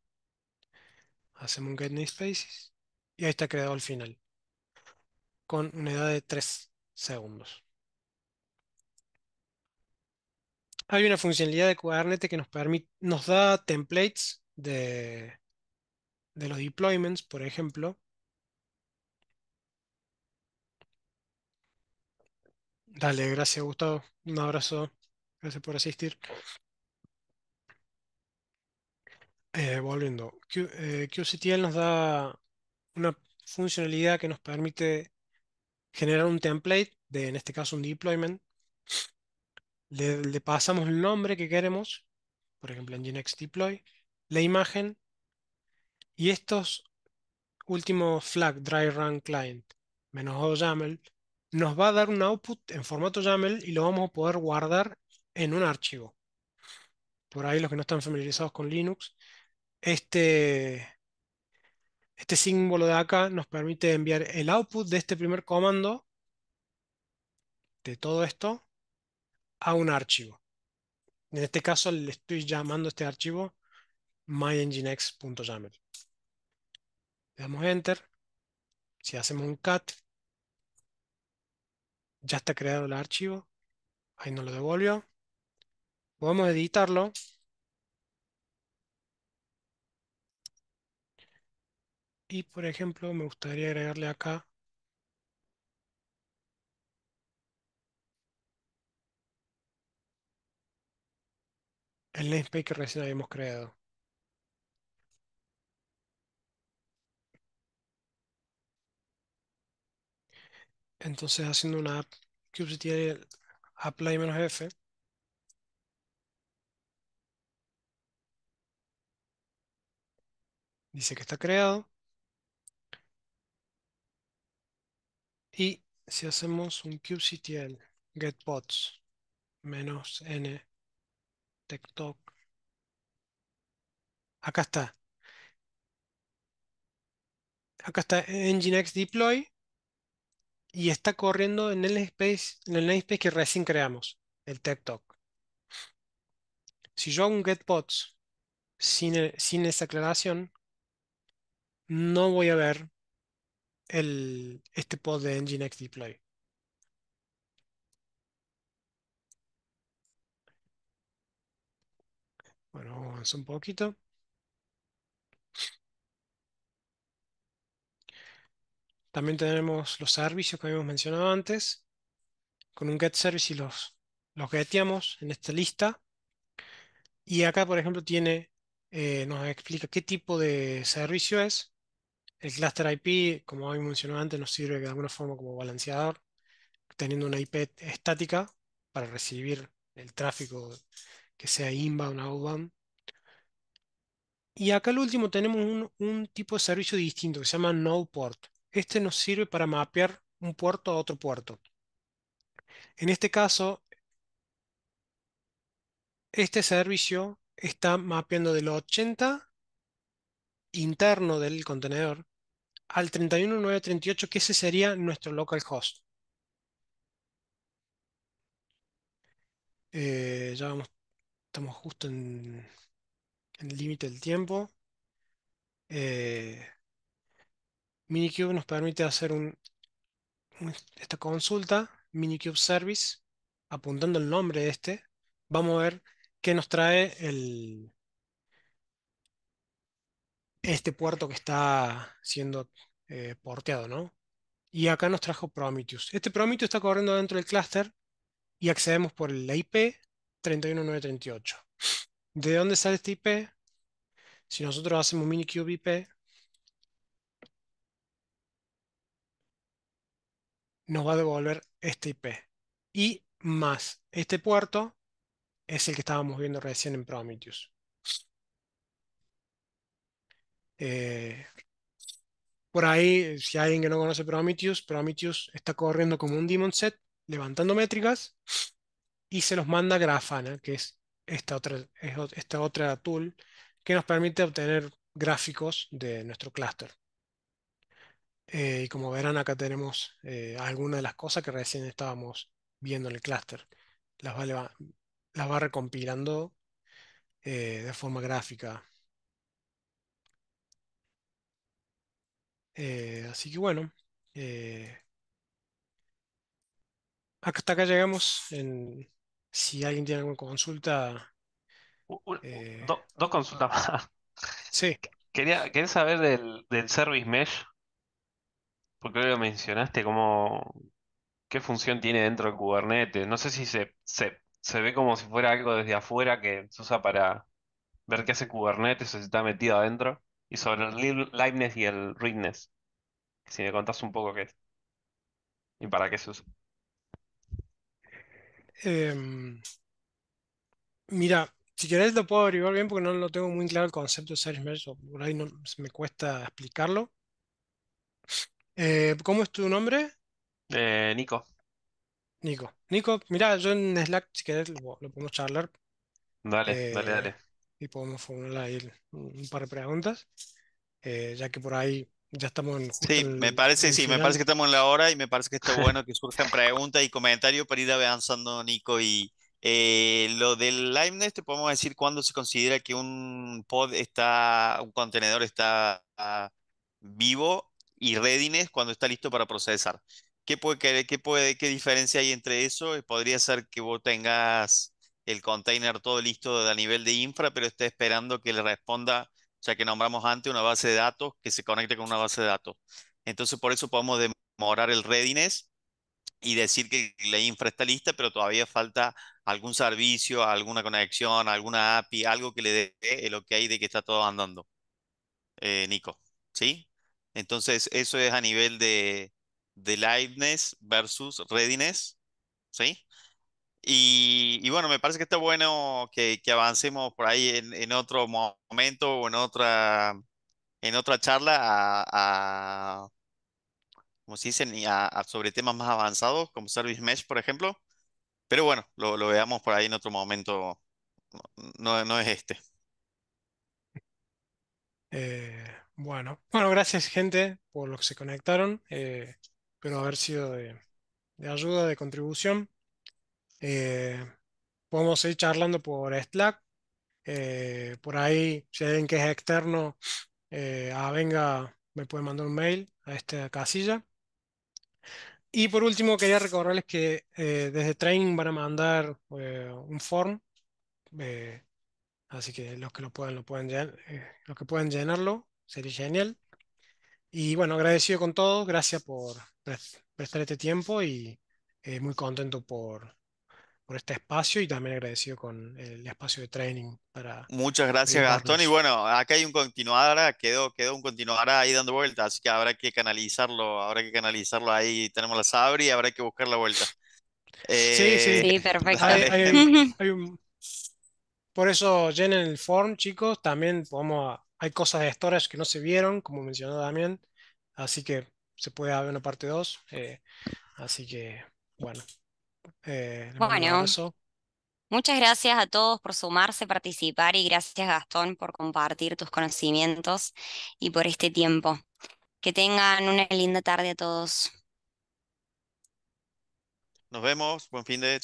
[SPEAKER 1] Hacemos un get namespaces y ahí está creado al final, con una edad de 3 segundos. Hay una funcionalidad de Kubernetes que nos da templates de los deployments, por ejemplo. Dale, gracias Gustavo. Un abrazo. Gracias por asistir. Volviendo. QCTL nos da una funcionalidad que nos permite generar un template en este caso, un deployment. Le pasamos el nombre que queremos, por ejemplo, Nginx deploy, la imagen y estos últimos flag, dry run client, -o YAML, nos va a dar un output en formato YAML y lo vamos a poder guardar en un archivo. Por ahí los que no están familiarizados con Linux, este, este símbolo de acá nos permite enviar el output de este primer comando, de todo esto, a un archivo. En este caso le estoy llamando a este archivo mynginx.yaml. Le damos Enter. Si hacemos un cat, ya está creado el archivo. Ahí nos lo devolvió. Podemos editarlo. Y por ejemplo, me gustaría agregarle acá el namespace que recién habíamos creado. Entonces, haciendo una app kubectl apply-f, dice que está creado. Y si hacemos un kubectl getpods -n techtalk, acá está. Acá está Nginx deploy y está corriendo en el namespace que recién creamos, el techtalk. Si yo hago un getpods sin esa aclaración, no voy a ver este pod de Nginx deploy. Bueno, vamos a avanzar un poquito. También tenemos los servicios que habíamos mencionado antes. Con un get service y los geteamos en esta lista. Y acá, por ejemplo, nos explica qué tipo de servicio es. El cluster IP, como habíamos mencionado antes, nos sirve de alguna forma como balanceador, teniendo una IP estática para recibir el tráfico que sea inbound o outbound. Y acá al último tenemos un tipo de servicio distinto que se llama node port. Este nos sirve para mapear un puerto a otro puerto. En este caso, este servicio está mapeando del 80 interno del contenedor al 31.938, que ese sería nuestro localhost. Ya vamos, estamos justo en el límite del tiempo. Eh, Minikube nos permite hacer esta consulta, Minikube Service, apuntando el nombre de este. Vamos a ver qué nos trae este puerto que está siendo porteado, ¿no? Y acá nos trajo Prometheus. Este Prometheus está corriendo dentro del clúster y accedemos por la IP 31938. ¿De dónde sale este IP? Si nosotros hacemos Minikube IP, nos va a devolver este IP. Y más, este puerto es el que estábamos viendo recién en Prometheus. Eh, por ahí, si hay alguien que no conoce Prometheus, Prometheus está corriendo como un daemon set, levantando métricas y se los manda a Grafana, que es esta otra tool que nos permite obtener gráficos de nuestro clúster. Y como verán, acá tenemos algunas de las cosas que recién estábamos viendo en el clúster. Las va recompilando de forma gráfica. Así que bueno, eh, hasta acá llegamos. Si alguien tiene alguna consulta, eh,
[SPEAKER 6] Dos consultas más.
[SPEAKER 1] sí.
[SPEAKER 6] Quería saber del Service Mesh, porque lo mencionaste, qué función tiene dentro de Kubernetes. No sé si se ve como si fuera algo desde afuera que se usa para ver qué hace Kubernetes o si está metido adentro. Y sobre el liveness y el readness, si me contás un poco qué es y para qué se usa.
[SPEAKER 1] Em, Mira, si querés lo puedo averiguar bien porque no lo tengo muy claro el concepto de Service Mesh, o por ahí no, me cuesta explicarlo. ¿Cómo es tu nombre?
[SPEAKER 6] Nico,
[SPEAKER 1] Nico. Nico, mira, yo en Slack, si querés, lo podemos charlar
[SPEAKER 6] dale, dale,
[SPEAKER 1] eh,
[SPEAKER 6] dale.
[SPEAKER 1] y podemos formular ahí un par de preguntas, ya que por ahí ya estamos justo
[SPEAKER 4] Sí,
[SPEAKER 1] en el
[SPEAKER 4] sí, me parece
[SPEAKER 1] final.
[SPEAKER 4] que estamos en la hora y me parece que está bueno que surjan preguntas y comentarios para ir avanzando, Nico. Y lo del Liveness, te podemos decir cuándo se considera que un contenedor está vivo y readiness cuando está listo para procesar. ¿Qué diferencia hay entre eso? Podría ser que vos tengas el container todo listo a nivel de infra, pero esté esperando que le responda, ya que nombramos antes, una base de datos que se conecte con una base de datos. Entonces, por eso podemos demorar el readiness y decir que la infra está lista, pero todavía falta algún servicio, alguna conexión, alguna API, algo que le dé el OK de que está todo andando, Nico. ¿Sí? Entonces, eso es a nivel de liveness versus readiness. ¿Sí? Y bueno, me parece que está bueno que avancemos por ahí en otro momento o en otra charla como se dicen, y sobre temas más avanzados, como Service Mesh, por ejemplo. Pero bueno, lo veamos por ahí en otro momento. No es este.
[SPEAKER 1] Bueno, gracias gente por los que se conectaron. Espero haber sido de ayuda, de contribución. Eh, Podemos seguir charlando por Slack. Por ahí, si hay alguien que es externo, venga, me puede mandar un mail a esta casilla. Y por último, quería recordarles que desde Training van a mandar un form, eh, así que los que lo pueden los que pueden llenarlo, sería genial. Y bueno, agradecido con todos, gracias por prestar este tiempo y muy contento por este espacio y también agradecido con el espacio de training para
[SPEAKER 4] Muchas gracias, Gastón. Y
[SPEAKER 1] brindarnos.
[SPEAKER 4] bueno, acá hay un continuadora, quedó un continuadora ahí dando vueltas, así que habrá que canalizarlo ahí. Tenemos la Sabri y habrá que buscar la vuelta.
[SPEAKER 1] Sí, sí,
[SPEAKER 4] Eh,
[SPEAKER 8] Sí, perfecto.
[SPEAKER 1] hay,
[SPEAKER 4] dale.
[SPEAKER 1] hay- hay por eso llenen el form, chicos. También hay cosas de storage que no se vieron, como mencionó Damián, así que se puede haber una parte 2. Así que, bueno, les mando un
[SPEAKER 8] Bueno,
[SPEAKER 1] abrazo.
[SPEAKER 8] muchas gracias a todos por sumarse, participar y gracias Gastón por compartir tus conocimientos y por este tiempo. Que tengan una linda tarde a todos.
[SPEAKER 4] Nos vemos, buen fin de